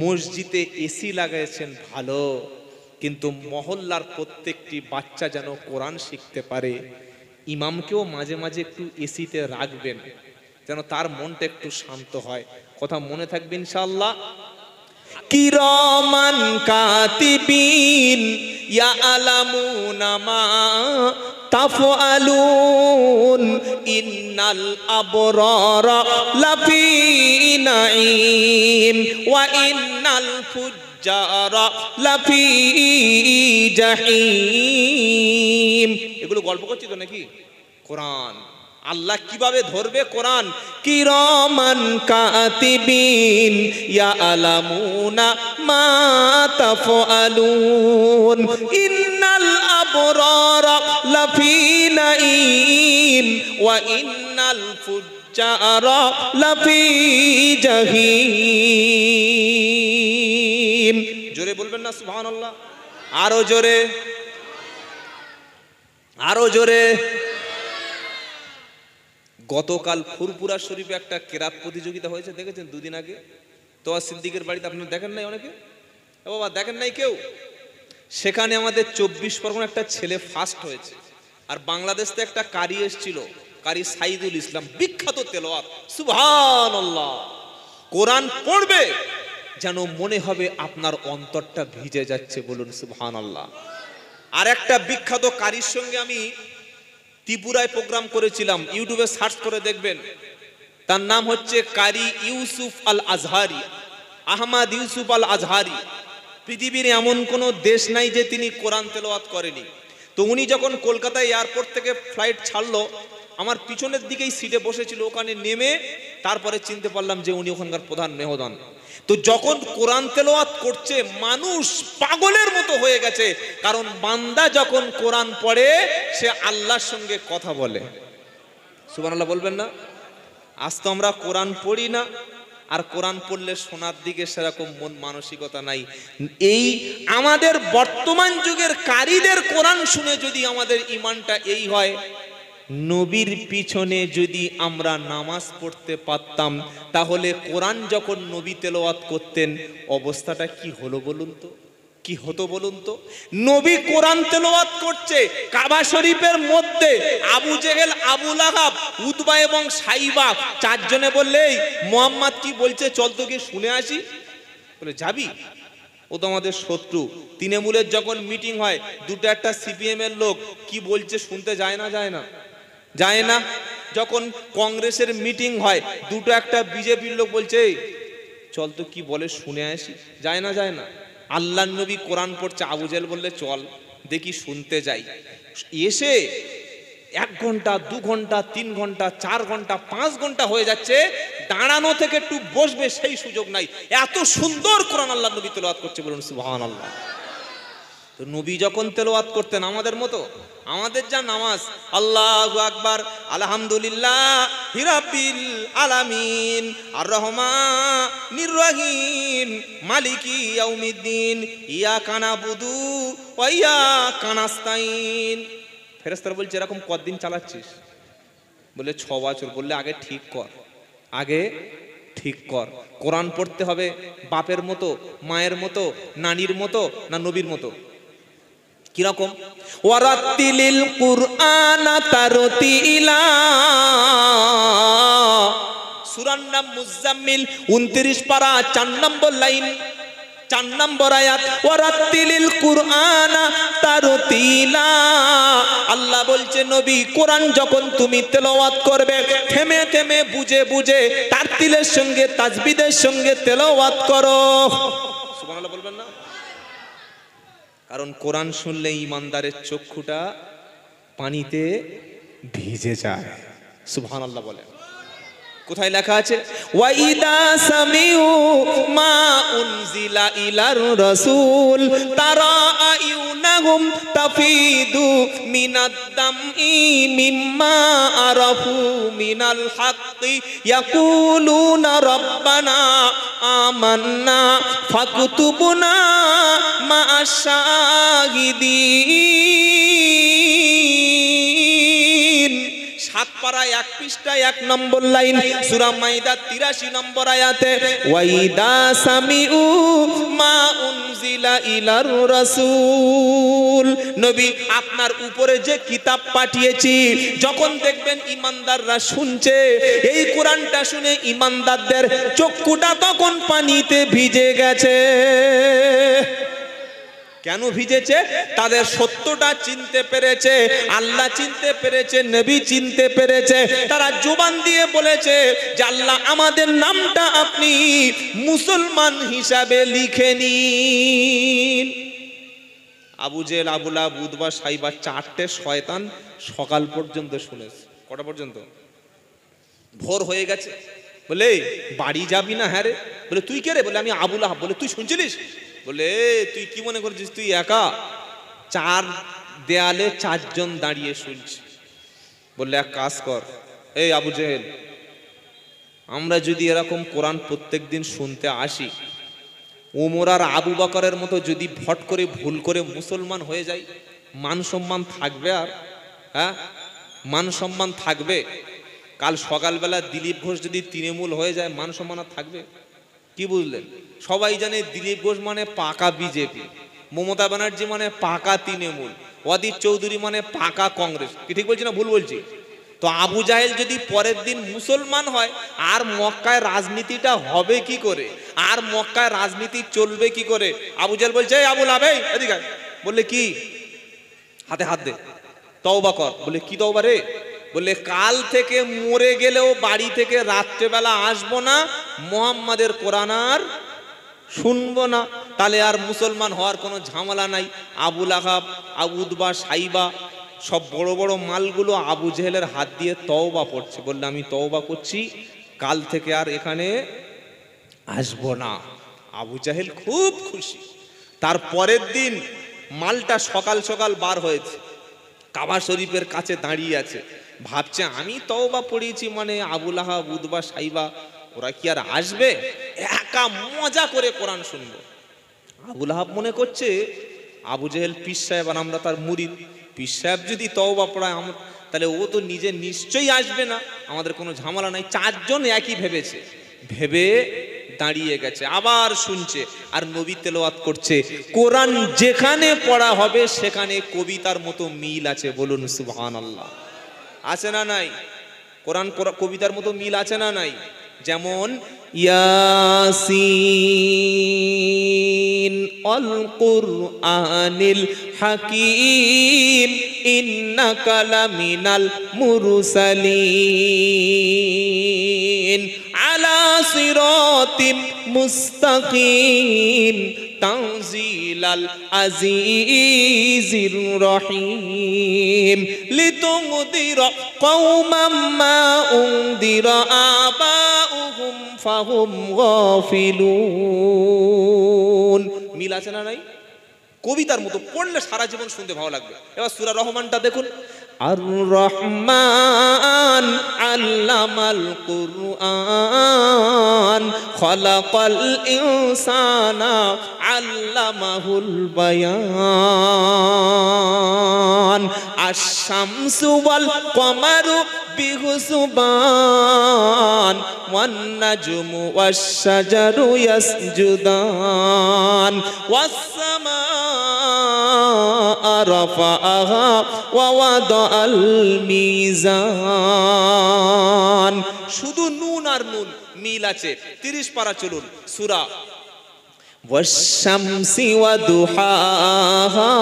মসজিদে এসি লাগাইছেন ভালো, কিন্তু মহল্লার প্রত্যেকটি বাচ্চা যেন কোরআন শিখতে পারে। ইমামকেও মাঝে মাঝে একটু এসিতে রাখবেন যেন তার মনটা একটু শান্ত হয়। কথা মনে থাকবে ইনশাআল্লাহ। কিরামান কাতিবিন ইয়ালামুনা মা তাফআলুন ইন্নাল আবরারা লাফি নাঈম ওয়া ইন্নাল ফুজ্জারা লাফি জাহিম। এগুলো গল্প করছি তো নাকি? কোরআন আল্লাহ কিভাবে ধরবে কোরআন। কিরামান কাতিবিন ইয়ালামুনা মা তাফআলুন ইন্নাল আবরারা লাফি নাঈম ওয়া ইন্নাল ফুজ্জারা লাফি জাহিম। জোরে বলবেন না সুবহানাল্লাহ? আরো জোরে, আরো জোরে। গতকাল ফুরপুরা শরীফে একটা কেরাত প্রতিযোগিতা হয়েছে, দেখেছেন? দুদিন আগে তোয়া সিদ্দিকের বাড়িতে, আপনারা দেখেন নাই? অনেকে বাবা দেখেন নাই কেউ? সেখানে আমাদের 24 পরগনা একটা ছেলে ফার্স্ট হয়েছে। আর বাংলাদেশ থেকে একটা কারি এসেছিল, কারি সাইদুল ইসলাম, বিখ্যাত তেলাওয়াত। সুবহানাল্লাহ। কোরআন পড়বে যেন মনে হবে আপনার অন্তরটা ভিজে যাচ্ছে, বলুন সুবহানাল্লাহ। আর একটা বিখ্যাত কারির সঙ্গে আমি ত্রিপুরায় প্রোগ্রাম করেছিলাম, ইউটিউবে সার্চ করে দেখবেন। তার নাম হচ্ছে কারি ইউসুফ আল আজহারি, আহমদ ইউসুফ আল আজহারি। পৃথিবীর এমন কোনো দেশ নাই যে তিনি কোরআন তেলাওয়াত করেনি। তো উনি যখন কলকাতা এয়ারপোর্ট থেকে ফ্লাইট ছাড়লো, আমার পিছনের দিকেই সিটে বসেছিল। ওখানে নেমে তারপরে চিনতে পারলাম যে উনি ওখানকার প্রধান মেহমান। তো যখন কোরআন তেলাওয়াত করছে মানুষ পাগলের মতো হয়ে গেছে, কারণ বান্দা যখন কোরআন পড়ে সে আল্লাহর সঙ্গে কথা বলে। সুবহানাল্লাহ বলবেন না? আজ তো আমরা কোরআন পড়ি না, আর কোরআন পড়লে শোনার দিকে সেরকম মন মানসিকতা নাই। এই আমাদের বর্তমান যুগের কারীদের কোরআন শুনে যদি আমাদের ঈমানটা এই হয়, নবীর পিছনে যদি আমরা নামাজ পড়তে পারতাম, তাহলে কোরআন যখন নবী তেলাওয়াত করতেন অবস্থাটা কি হলো বলুন তো? কি হতো বলুন তো? নবী কোরআন তেলাওয়াত করছে, কাবা শরীফের মধ্যে আবু জেহেল, আবু লাহাব, উতবা এবং সাইবা চারজনে বললে মুহাম্মদ কি বলছে চল তো গিয়ে শুনে আসি। বলে যাবি? ও তো আমাদের শত্রু। তৃণমূলের যখন মিটিং হয়, দুটো একটা সিপিএম এর লোক কি বলছে শুনতে যায় না? যায় না? যায় না? যখন কংগ্রেসের মিটিং হয়, দুটো একটা বিজেপির লোক বলছে এই চল তো কি বলে শুনে আসি। যায় না? যায় না? আল্লাহর নবী কোরআন পড়ছে, আবু জেহেল বললে চল দেখি শুনতে যাই। এসে 1 ঘন্টা 2 ঘন্টা 3 ঘন্টা 4 ঘন্টা 5 ঘন্টা হয়ে যাচ্ছে, দাঁড়ানো থেকে একটু বসবে সেই সুযোগ নাই। এত সুন্দর কোরআন আল্লাহর নবী তেলাওয়াত করছে, বলুন সুবহানাল্লাহ। তো নবী যখন তেলাওয়াত করতেন আমাদের মতো, আমাদের যা নামাজ আল্লাহু আকবার, আলহামদুলিল্লাহি রাব্বিল আলামিন, আর রহমানির রহিম, মালিকি ইয়াউমিদ্দিন, ইয়াকা নাবুদু ওয়া ইয়াকা নাস্তাইন। ফেরেশতারা বলছে এরকম কতদিন চালাচ্ছিস? বলে 6 বছর। বললে আগে ঠিক কর, আগে ঠিক কর। কোরআন পড়তে হবে বাপের মতো, মায়ের মতো, নানির মতো, না নবীর মতো? কিরকম? ওয়ারাতিলিল কুরআনা তারতিলা, সূরার নাম মুজাম্মিল, 29 পারা 4 নম্বর লাইন, 4 নম্বর আয়াত। ওয়ারাতিলিল কুরআনা তারতিলা, আল্লাহ বলছে নবী কোরআন যখন তুমি তেলাওয়াত করবে, থেমে থেমে বুঝে বুঝে তারতিলের সঙ্গে তাজবিদের সঙ্গে তেলাওয়াত করো। সুবহানাল্লাহ বলবেন না? কারণ কোরআন শুনলে ইমানদারের চক্ষুটা পানিতে ভিজে যায়। সুবহানাল্লাহ বলেন। কোথায় লেখা আছে? ওয়াইদা সামিউ মা উনজিলা ইলার রাসূল তারা আয়ুনাহুম তাফিদু মিনাদ দামই মিম্মা আরাফু মিনাল হাক্কি ইয়াকুলুনা রাব্বানা আমান্না ফাকতুবনা মা'আশ শাহিদিন। 7 পারা 1 পৃষ্ঠায় 1 নম্বর লাইন, সূরা মাইদা 83 নম্বর আয়াতে, ওয়াইদা সামিউ মা উনজিলা ইলার রাসূল, নবী আপনার উপরে যে কিতাব পাঠিয়েছি, যখন দেখবেন ইমানদাররা শুনছে, এই কোরআনটা শুনে ইমানদারদের চক্ষুটা তখন পানিতে ভিজে গেছে। কেন ভিজেছে? তাদের সত্যটা চিনতে পেরেছে, আল্লাহ চিনতে পেরেছে, নবী চিনতে পেরেছে। তারা জবান দিয়ে বলেছে যে আল্লাহ আমাদের নামটা আপনি মুসলমান হিসাবে লিখে নিন। আবু জেহেল, আবু লাহাব, উতবা, সাইবা 4টে শয়তান সকাল পর্যন্ত শুনেছে। কটা পর্যন্ত? ভোর হয়ে গেছে। বলে বাড়ি যাবি না? হ্যাঁ রে। বলে তুই কে রে? বলে আমি আবু লাহাব। বলে তুই শুনছিলিস? বলে তুই কি মনে করছিস তুই একা? 4 দেয়ালে 4 জন দাঁড়িয়ে শুনছে। বললে এক কাজ কর, এই আবু জেহেল, আমরা যদি এরকম কোরআন প্রত্যেকদিন শুনতে আসি, ওমর আর আবু বকরের মতো যদি ভট করে ভুল করে মুসলমান হয়ে যাই, মান সম্মান থাকবে? আর হ্যাঁ, মান সম্মান থাকবে? কাল সকালবেলা দিলীপ ঘোষ যদি তৃণমূল হয়ে যায়, মান সম্মান আর থাকবে? কি বুঝলেন? সবাই জানে দিলীপ ঘোষ মানে পাকা বিজেপি, মমতা ব্যানার্জি মানে পাকা তৃণমূল, অদিত চৌধুরী মানে পাকা কংগ্রেস। কি ঠিক বলছি না ভুল বলছি? তো আবু জাহেল যদি পরের দিন মুসলমান হয়, আর মক্কায় রাজনীতিটা হবে কি করে? আর মক্কায় রাজনীতি চলবে কি করে? আবু জাহেল বলছে এই আবু লাহাব, এদিকে আয়। বললে কি? হাতে হাত দে, তওবা কর। বলে কি তওবা রে? বললে কাল থেকে মরে গেলেও বাড়ি থেকে রাত্রেবেলা আসবো না, মুহাম্মাদের কোরআন আর শুনবো না। তাহলে আর মুসলমান হওয়ার কোনো ঝামেলা নাই। আবু লাহাব, উতবা, সাইবা সব বড় বড় মালগুলো আবু জেহেলের হাত দিয়ে তওবা পড়ছে। বললে আমি তওবা করছি, কাল থেকে আর এখানে আসবো না। আবু জাহেল খুব খুশি। তার পরের দিন মালটা সকাল সকাল বার হয়েছে, কাবা শরীফের কাছে দাঁড়িয়ে আছে, ভাবছে আমি তওবা পড়িয়েছি মানে আবু লাহাব, উতবা, সাইবা ওরা কি আর আসবে? একা মজা করে কোরআন শুনবো। আবু লাহাব মনে করছে আবু জেহেল পীর সাহেব আর আমরা তার মুরিদ, পীর সাহেব যদি তওবা পড়ায় তাহলে ও তো নিজে নিশ্চয়ই আসবে না, আমাদের কোনো ঝামেলা নাই। 4 জন একই ভেবেছে, ভেবে দাঁড়িয়ে গেছে, আবার শুনছে আর নবী তেলাওয়াত করছে। কোরআন যেখানে পড়া হবে সেখানে কবিতার মতো মিল আছে, বলুন সুবহানাল্লাহ। আছে না নাই? কোরআন কবিতার মতো মিল আছে না নাই? যেমন ইয়াসিন আল কুরআনিল হাকীম ইন্নাকা লামিনাল মুরসালিন আলা সিরাতিম মুস্তাকিম তানজিলাল আজিজির রহিম লিতুনদিরা কওমান মা উনদিরা আবাউহুম ফাহুম গাফিলুন। মিল আছে না নাই? কবিতার মতো পড়লে সারা জীবন শুনতে ভালো লাগবে। এবার সূরা রহমানটা দেখুন। আর রহমান আল্লামাল কুরআন খলাকাল ইনসানা আল্লামাহুল বায়ান আশ-শামসু ওয়াল কমারু বিহুসবান ওয়ান নাজমু ওয়াশ-শাজারু ইয়াসজুদান ওয়াস-সামাআ রাফাআহা ওয়া ওয়াদাআল মিজান। শুধু নুন আর নুন মিল আছে। 30 পারা চলুন। সূরা ওয়াশ-শামসি ওয়া দুহাহা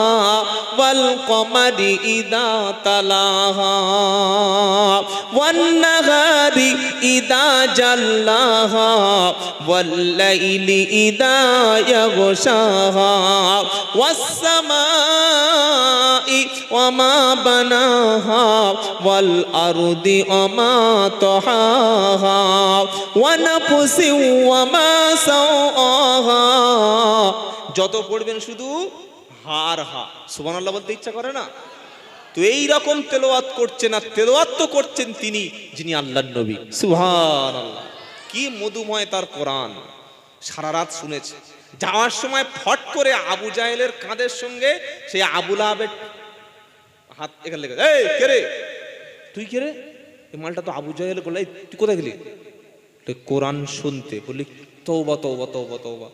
ওয়াল কমারি ইযা তালাহা ওয়ান নাহারি ইযা জাল্লাহা ওয়াল লাইলি ইযা ইয়াগশাহা ওয়াস সামাই ওয়া মা বানাহা ওয়াল আরদি ওয়া মা তাহাহা ওয়া নাফসি ওয়া মা সাওআহা। যত পড়বেন শুধু হার হা সুবহানাল্লাহ বলতে ইচ্ছা করে না? তো এই রকম তেলাওয়াত করছেন, আর তেলাওয়াত তো করছেন তিনি যিনি আল্লাহর নবী। সুবহানাল্লাহ, কি মধুময় তার কোরআন। সারা রাত শুনেছে। যাওয়ার সময় ফট করে আবু জাহেলের কাঁধের সঙ্গে সেই আবু লাহাবের হাত এখানে লেগে, এই কে রে তুই, কে রে? এই মালটা তো আবু জাহেল বলে, তুই কোথায় গেলি? কোরআন শুনতে। বলি তওবা তওবা তওবা তওবা,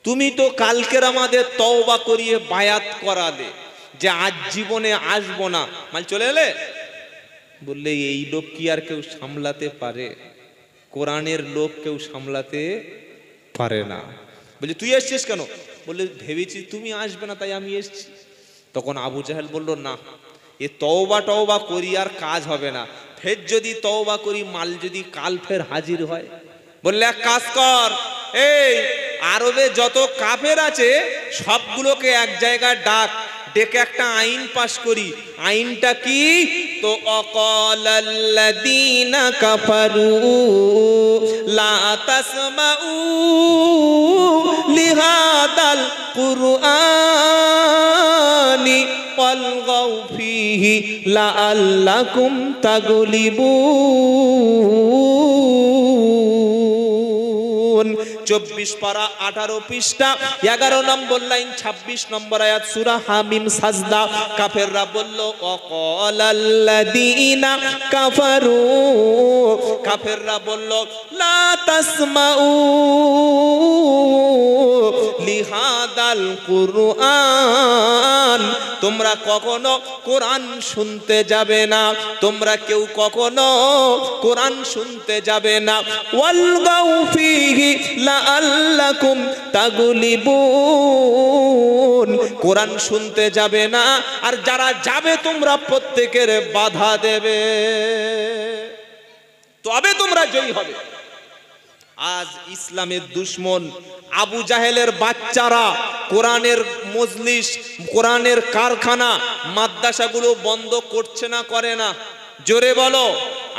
তুমি তো কালকের আমাদের তওবা করিয়ে বায়াত করালে যে আজ জীবনে আসবো না, মাল চলে এলে। বললে এই লোক কি আর কেউ সামলাতে পারে? কোরআনের লোক কেউ সামলাতে পারে না। বলছে তুই এসছিস কেন? বললে ভেবেছি তুমি আসবে না তাই আমি এসছি। তখন আবু জাহেল বলল না, এ তওবা টওবা করি আর কাজ হবে না, ফের যদি তওবা করি মাল যদি কাল ফের হাজির হয়। বললে এক কাজ কর, এই আরবে যত কাফের আছে সবগুলোকে এক জায়গায় ডাক, ডেকে একটা আইন পাশ করি। আইনটা কি? তো অকালাল্লাযীনা কাফারু লা তাসমাউ লিহাদাল কুরআনি ওয়ালগাউ ফীহি লাআল্লাকুম তাগলিবুন। 24 পারা 18 পৃষ্ঠা 11 নম্বর লাইন 26 নম্বর আয়াত সূরা হামিম সাজদা। কাফেররা বলল অকালাল্লাযীনা কাফারু, কাফেররা বলল লা তাসমাউ লিহাদাল কুরআন, তোমরা কখনো কোরআন শুনতে যাবে না, তোমরা কেউ কখনো কোরআন শুনতে যাবে না। ওয়ালগাউ ফীহি লাআল্লাকুম তাগলিবুন, কোরআন শুনতে যাবে না, আর যারা যাবে তোমরা প্রত্যেকের বাধা দেবে, তবে তোমরা জয়ী হবে। আজ ইসলামের দুশ্মন আবু জাহেলের বাচ্চারা কোরআনের মজলিস, কোরআনের কারখানা, মাদ্রাসাগুলো বন্ধ করছে না, করে না? জোরে বলো।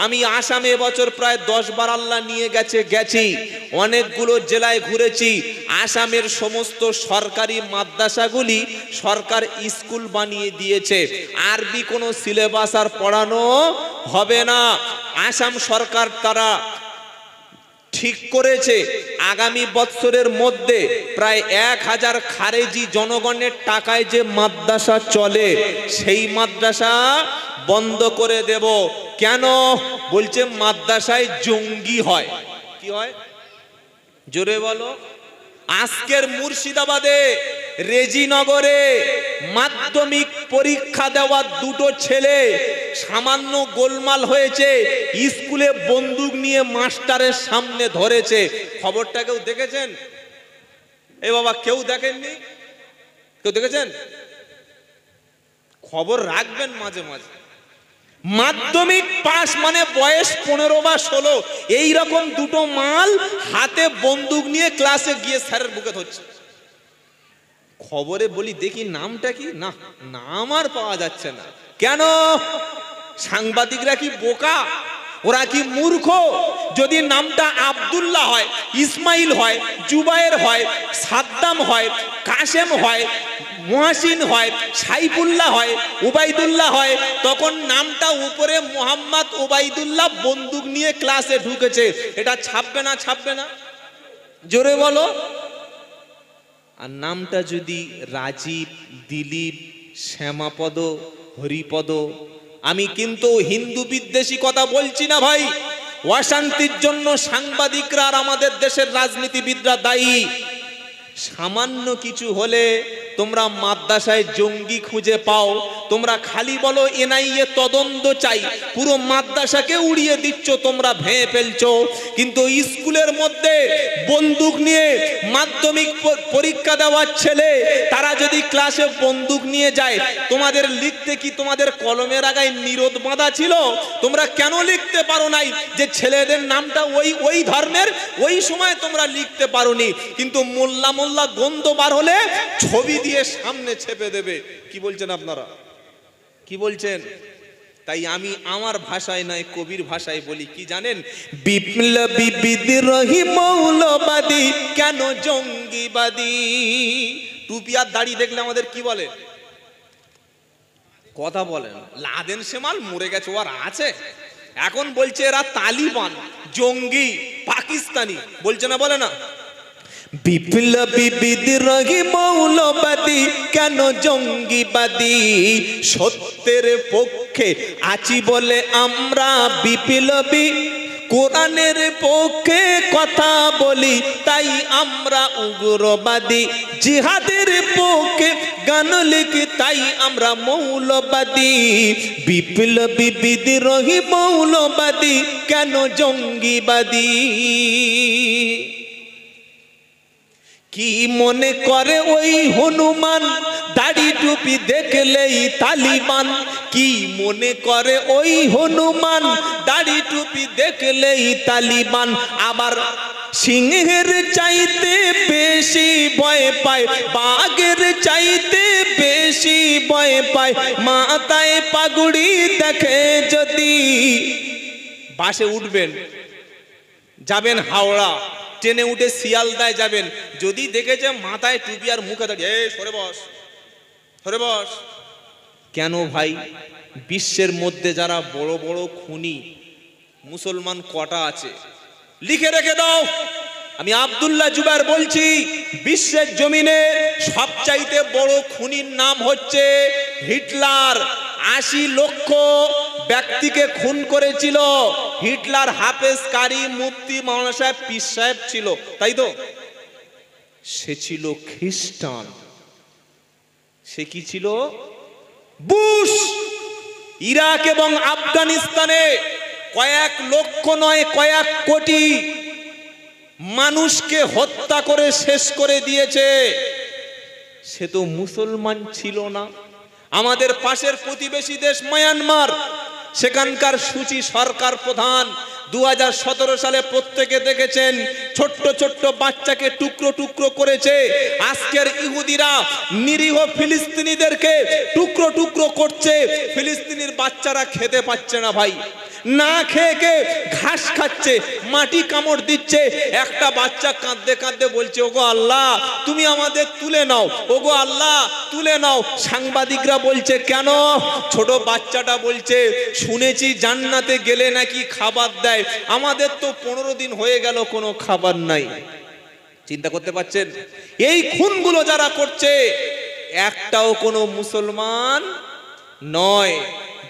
আমি আসামে এবছর প্রায় 10 বার আল্লাহ নিয়ে গেছি, অনেকগুলো জেলায় ঘুরেছি। আসামের সমস্ত সরকারি মাদ্রাসাগুলি সরকার স্কুল বানিয়ে দিয়েছে, আরবি কোনো সিলেবাস আর পড়ানো হবে না। আসাম সরকার তারা ঠিক করেছে আগামী বছরের মধ্যে প্রায় 1000 খারেজি জনগণের টাকায় যে মাদ্রাসা চলে সেই মাদ্রাসা বন্ধ করে দেব। কেন? বলছে মাদ্রাসায় জঙ্গি হয়। কি হয়? জোরে বলো। আজকের মুর্শিদাবাদে রেজিনগরে মাধ্যমিক পরীক্ষা দেওয়া দুটো ছেলে সামান্য গোলমাল হয়েছে, স্কুলে বন্দুক নিয়ে মাস্টারের সামনে ধরেছে। খবরটা কেউ দেখেছেন? এ বাবা, কেউ দেখেননি? কেউ দেখেছেন? খবর রাখবেন মাঝে মাঝে। মাধ্যমিক পাস মানে বয়স 15 বা 16, এইরকম দুটো মাল হাতে বন্দুক নিয়ে ক্লাসে গিয়ে স্যারের বুকে ধরছে। খবরে বলি দেখি নামটা কি, না নাম আর পাওয়া যাচ্ছে না। কেন? সাংবাদিকরা কি বোকা? ওরা কি মূর্খ? যদি নামটা আব্দুল্লাহ হয়, ইসমাইল হয়, জুবায়ের হয়, সাদ্দাম হয়, কাসেম হয়, মুহাসিন হয়, সাইফুল্লাহ হয়, উবাইদুল্লাহ হয়, তখন নামটা উপরে মোহাম্মদ উবাইদুল্লাহ বন্দুক নিয়ে ক্লাসে ঢুকেছে, এটা ছাপবে না? ছাপবে না? জোরে বলো। আর নামটা যদি রাজীব, দিলীপ, শ্যামাপদ, হরিপদ, আমি কিন্তু হিন্দু বিদ্বেষী কথা বলছি না ভাই। অশান্তির জন্য সাংবাদিকরা আর আমাদের দেশের রাজনীতিবিদরা দায়ী। সামান্য কিছু হলে তোমরা মাদ্রাসায় জঙ্গি খুঁজে পাও, তোমরা খালি বলো এনআইএ তদন্ত চাই, পুরো মাদ্রাসাকে উড়িয়ে দিচ্ছ, তোমরা ভেঙে ফেলছো। কিন্তু স্কুলের মধ্যে বন্দুক নিয়ে মাধ্যমিক পরীক্ষা দেওয়ার ছেলে, তারা যদি ক্লাসে বন্দুক নিয়ে যায়, তোমাদের লিখতে কি তোমাদের কলমের আগায় নিরোধ বাঁধা ছিল? তোমরা কেন লিখতে পারো নাই যে ছেলেদের নামটা ওই ধর্মের? ওই সময় তোমরা লিখতে পারোনি, কিন্তু মোল্লা মোল্লা গন্ধ বার হলে ছবি দিয়ে সামনে ছেপে দেবে। কি বলছেন আপনারা? কি বলছেন? তাই আমি আমার ভাষায় নয়, কবির ভাষায় বলি, কি জানেন? বিপ্লবী বিদ্রোহী মৌলবাদী কেন জঙ্গিবাদী। টুপি আর দাড়ি দেখলে আমাদের কি বলে? কথা বলেন। লাদেন সেমাল মরে গেছে, আর আছে। এখন বলছে এরা তালিবান, জঙ্গি, পাকিস্তানি, বলছে না? বলে না? বিপ্লবী বিদ্রোহী মৌলবাদী কেন জঙ্গিবাদী, সত্যের পক্ষে আছি বলে আমরা বিপ্লবী, কোরআনের পক্ষে কথা বলি তাই আমরা উগ্রবাদী, জিহাদের পক্ষে গান লিখি তাই আমরা মৌলবাদী, বিপ্লবী বিদ্রোহী মৌলবাদী কেন জঙ্গিবাদী। কি মনে করে ওই হনুমান, দাড়ি টুপি দেখলেই তালিবান? কি মনে করে ওই হনুমান, দাড়ি টুপি দেখলেই তালিবান? আবার সিংহের চাইতে বেশি ভয় পায়, বাঘের চাইতে বেশি ভয় পায়, মাথায় পাগুড়ি দেখে যদি। বাসে উঠবেন, যাবেন হাওড়া, ট্রেনে উঠে শিয়ালদায় যাবেন, যদি দেখেছে মাথায় টুপি আর মুখে দাঁড়িয়ে, সরে বস, সরে বস। কেন ভাই? বিশ্বের মধ্যে যারা বড় বড় খুনি মুসলমান কটা আছে লিখে রেখে দাও। আমি আব্দুল্লাহ জুবায়ের বলছি, বিশ্বের জমিনে সবচাইতে বড় খুনির নাম হচ্ছে হিটলার। 80 লক্ষ ব্যক্তিকে খুন করেছিল হিটলার। হাফেজ কারি মুফতি মাওলানা সাহেব পীর সাহেব ছিল, তাই তো? সে ছিল খ্রিস্টান। সে কি ছিল? বুশ। ইরাক এবং আফগানিস্তানে কয়েক লক্ষ নয়, কয়েক কোটি মানুষকে হত্যা করে শেষ করে দিয়েছে। সে তো মুসলমান ছিল না। আমাদের পাশের প্রতিবেশী দেশ মায়ানমার, সেখানকার সূচি সরকার প্রধান 2017 সালে প্রত্যেকে দেখেছেন ছোট্ট ছোট্ট বাচ্চাকে টুকরো টুকরো করেছে। আজকের ইহুদিরা নিরীহ ফিলিস্তিনিদেরকে টুকরো টুকরো করছে। ফিলিস্তিনির বাচ্চারা খেতে পাচ্ছে না ভাই, না খেয়ে ঘাস খাচ্ছে, মাটি কামড় দিচ্ছে। একটা বাচ্চা কাঁদতে কাঁদতে বলছে, ওগো আল্লাহ তুমি আমাদের তুলে নাও, ওগো আল্লাহ তুলে নাও। সাংবাদিকরা বলছে কেন? ছোট বাচ্চাটা বলছে, শুনেছি জান্নাতে গেলে নাকি খাবার দেয়, আমাদের তো 15 দিন হয়ে গেল কোনো খাবার নাই। চিন্তা করতে পারছেন? এই খুনগুলো যারা করছে একটাও কোনো মুসলমান নয়,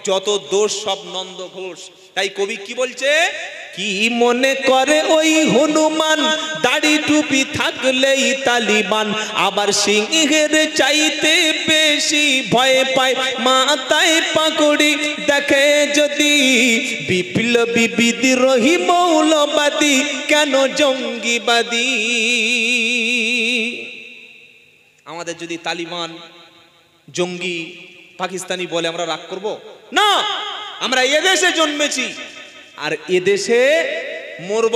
যত দোষ সব নন্দ ঘোষ। তাই কবি কি বলছে? কি মনে করে ওই হনুমান, দাড়ি টুপি থাকলেই তালিবান, আবার সিংহের চাইতে বেশি ভয় পায় মাথায় পাগড়ি দেখে যদি, বিপ্লবী বিদ্রোহী মৌলবাদী কেন জঙ্গিবাদী। আমাদের যদি তালিবান জঙ্গি পাকিস্তানি বলে আমরা রাগ করব না। আমরা এদেশে জন্মেছি আর এদেশে মরব।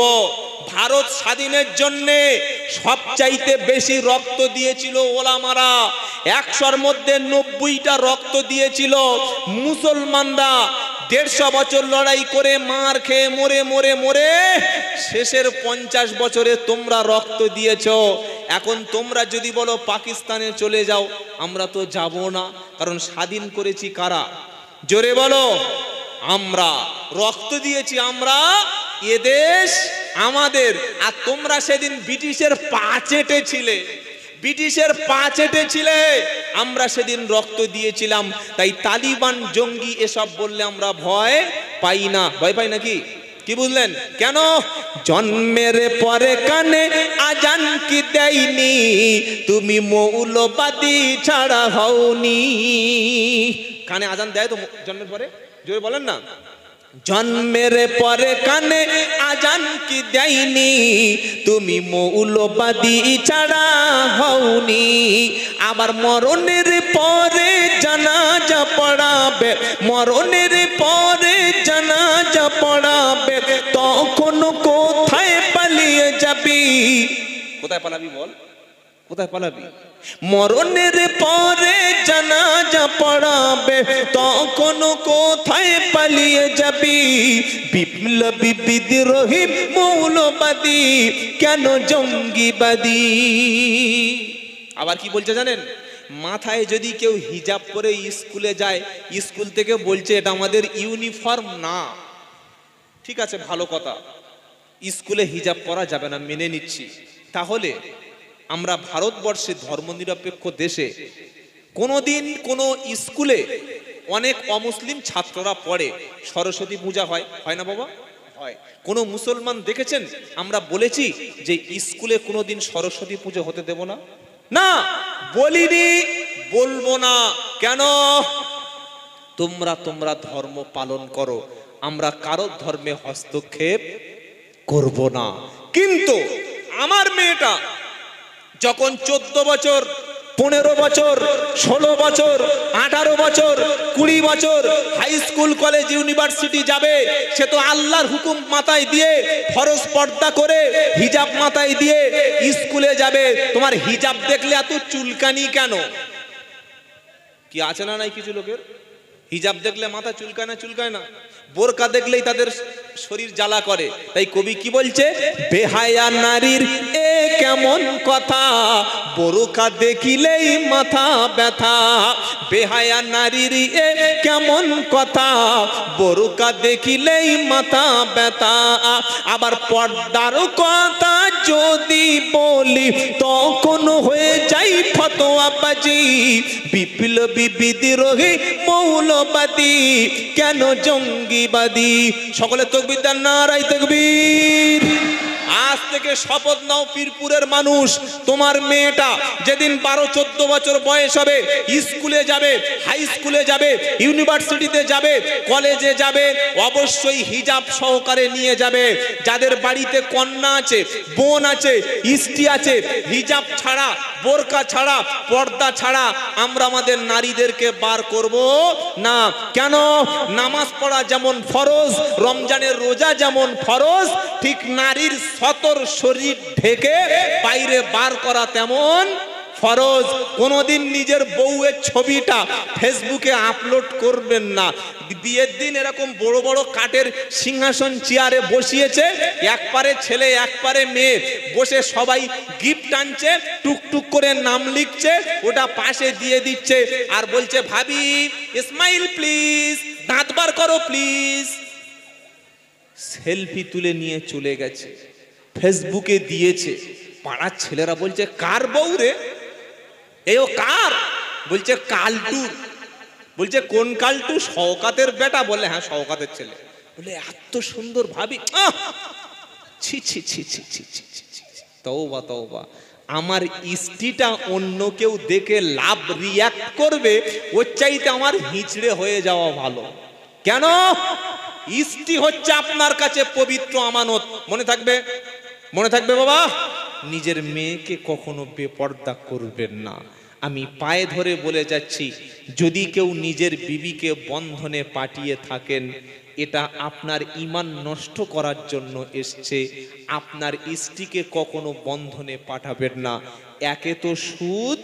ভারত স্বাধীনের জন্য সবচাইতে বেশি রক্ত দিয়েছিল ওলামারা, 100-র মধ্যে 90টা রক্ত দিয়েছিল মুসলমানরা। 150 বছর লড়াই করে মার খেয়ে মরে মরে মরে শেষের 50 বছরে তোমরা রক্ত দিয়েছ। এখন তোমরা যদি বলো পাকিস্তানে চলে যাও, আমরা তো যাব না, কারণ স্বাধীন করেছি কারা? জোরে বলো। আমরা রক্ত দিয়েছি, আমরা, এদেশ আমাদের। আর তোমরা সেদিন ব্রিটিশের পা চেটেছিলে, ব্রিটিশের পা চেটেছিলে, আমরা সেদিন রক্ত দিয়েছিলাম। তাই তালিবান জঙ্গি এসব বললে আমরা ভয় পাই না। ভয় পাই নাকি? কি বুঝলেন? কেন? জন্মের পরে কানে আজান কি দেয়নি, তুমি মৌলবাদী ছাড়া হওনি। কানে আজান দেয় তো জন্মের পরে? জোরে বলেন না। জন্মের পরে কানে আজান কি দেয়নি, তুমি মৌলবাদী ছাড়া হওনি। আবার মরণের পরে জানাজা পড়াবে, মরণের পরে জানাজা পড়াবে, তখন কোথায় পালিয়ে যাবি? কোথায় পালাবি বল? কোথায় পালাবি? মরণের পরে জানাজা পড়াবে, তখন কোথায় পালিয়ে যাবি? বিপ্লবী বিদ্রোহী মৌলবাদী কেন জঙ্গিবাদী? আবার কি বলছে জানেন? মাথায় যদি কেউ হিজাব পরে স্কুলে যায়, স্কুল থেকে বলছে এটা আমাদের ইউনিফর্ম না। ঠিক আছে, ভালো কথা, স্কুলে হিজাব পরা যাবে না, মেনে নিচ্ছি। তাহলে আমরা ভারতবর্ষে ধর্মনিরপেক্ষ দেশে কোনোদিন কোনো স্কুলে অনেক অমুসলিম ছাত্ররা পড়ে, সরস্বতী পূজা হয়, হয় না বাবা? হয়। কোনো মুসলমান দেখেছেন আমরা বলেছি যে স্কুলে কোনোদিন সরস্বতী পুজো হতে দেব না? না, বলিনি, বলবো না। কেন? তোমরা ধর্ম পালন করো, আমরা কারো ধর্মে হস্তক্ষেপ করব না। কিন্তু আমার মেয়েটা যখন 14 বছর, 15 বছর, 16 বছর, 18 বছর, 20 বছর হাই স্কুল, কলেজ, ইউনিভার্সিটি যাবে, সে তো আল্লাহর হুকুম মাথায় দিয়ে, ফরজ পর্দা করে, হিজাব মাথায় দিয়ে স্কুলে যাবে। তোমার হিজাব দেখলে এত চুলকানি কেন? কি আছে না নাই কিছু লোকের হিজাব দেখলে মাথা চুলকায় না? চুলকায় না। বোরকা দেখলেই তাদের শরীর জ্বালা করে। তাই কবি কি বলছে? বেহায়া নারীর এ কেমন কথা, বোরকা দেখিলেই মাথা ব্যথা। বেহায়া নারীর এ কেমন কথা, বোরকা দেখিলেই মাথা ব্যথা। আবার পর্দার কথা যদি বলি, তখন হয়ে যাই ফতোয়াবাজি। বিপ্লবী বিদ্রোহী মৌলবাদী কেন জঙ্গিবাদী? সকলে তাকবীর দেন, নারায়ে তাকবীর। আজ থেকে শপথ নাও পীরপুরের মানুষ, তোমার মেয়েটা যেদিন 12-14 বছর বয়স হবে, স্কুলে যাবে, হাই স্কুলে যাবে, ইউনিভার্সিটিতে যাবে, কলেজে যাবে, অবশ্যই হিজাব সহকারে নিয়ে যাবে। যাদের বাড়িতে কন্যা আছে, বোন আছে, স্ত্রী আছে, হিজাব ছাড়া, বোরকা ছাড়া, পর্দা ছাড়া আমরা আমাদের নারীদেরকে বার করব না। কেন? নামাজ পড়া যেমন ফরজ, রমজানের রোজা যেমন ফরজ, ঠিক নারীর সতর শরীর ঢেকে বাইরে বার করা তেমন ফরজ। কোনোদিন নিজের বউয়ের ছবিটা ফেসবুকে আপলোড করবেন না। বিয়ের দিন এরকম বড় বড় কাঠের সিংহাসন চেয়ারে বসিয়েছে, একপারে ছেলে একপারে মেয়ে বসে, সবাই গিফট আনছে, টুকটুক করে নাম লিখছে, ওটা পাশে দিয়ে দিচ্ছে আর বলছে ভাবি স্মাইল প্লিজ, দাঁত বার করো প্লিজ। সেলফি তুলে নিয়ে চলে গেছে, ফেসবুকে দিয়েছে। পাড়ার ছেলেরা বলছে কার বউ রে? এও কার? বলছে কালটুর। বলছে কোন কালটু? শওকাতের বেটা। বলে হ্যাঁ শওকাতের ছেলে। বলে এত সুন্দর ভাবি, ছি ছি ছি ছি ছি ছি ছি ছি, তওবা তওবা। আমার স্ত্রীটা অন্য কেউ দেখে লাভ রিয়াক্ট করবে, ওর চাইতে আমার হিচড়ে হয়ে যাওয়া ভালো। কেন? স্ত্রী হচ্ছে আপনার কাছে পবিত্র আমানত। মনে থাকবে, মনে থাকবে বাবা। নিজের মেয়েকে কখনো বেপর্দা করবেন না। আমি পায়ে ধরে বলে যাচ্ছি, যদি কেউ নিজের বিবিকে বন্ধনে পাঠিয়ে থাকেন, এটা আপনার ঈমান নষ্ট করার জন্য এসছে। আপনার স্ত্রীকে কখনো বন্ধনে পাঠাবেন না। একে তো সুদ,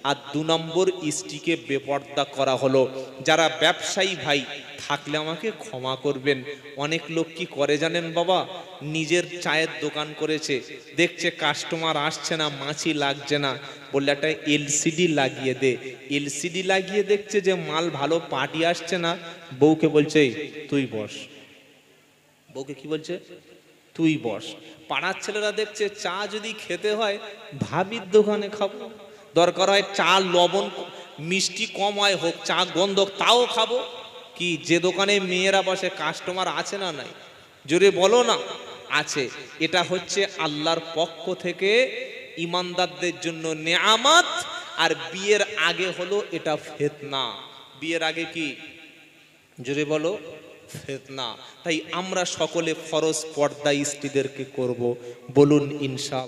আর 2 নম্বর স্ত্রীকে বেপর্দা করা হলো। যারা ব্যবসায়ী ভাই থাকলে আমাকে ক্ষমা করবেন। অনেক লোক কি করে জানেন বাবা, নিজের চায়ের দোকান করেছে, দেখছে কাস্টমার আসছে না, মাছি লাগছে না, বললে একটা এলসিডি লাগিয়ে দে। এলসিডি লাগিয়ে দেখছে যে মাল ভালো পার্টি আসছে না, বউকে বলছে তুই বস। বউকে কি বলছে? তুই বস। পাড়ার ছেলেরা দেখছে চা যদি খেতে হয় ভাবির দোকানে খাবো, দরকার হয় চা লবণ মিষ্টি কম হয় হোক, চা গন্ধক তাও খাবো। কি যে দোকানে মেয়েরা বসে কাস্টমার আছে না নাই? জোরে বলো না। আছে। এটা হচ্ছে আল্লাহর পক্ষ থেকে ইমানদারদের জন্য নেয়ামত। আর বিয়ের আগে হলো এটা ফিতনা। বিয়ের আগে কি? জোরে বলো, ফিতনা। তাই আমরা সকলে ফরজ পর্দা স্ত্রীদেরকে করব, বলুন ইনশাআল্লাহ।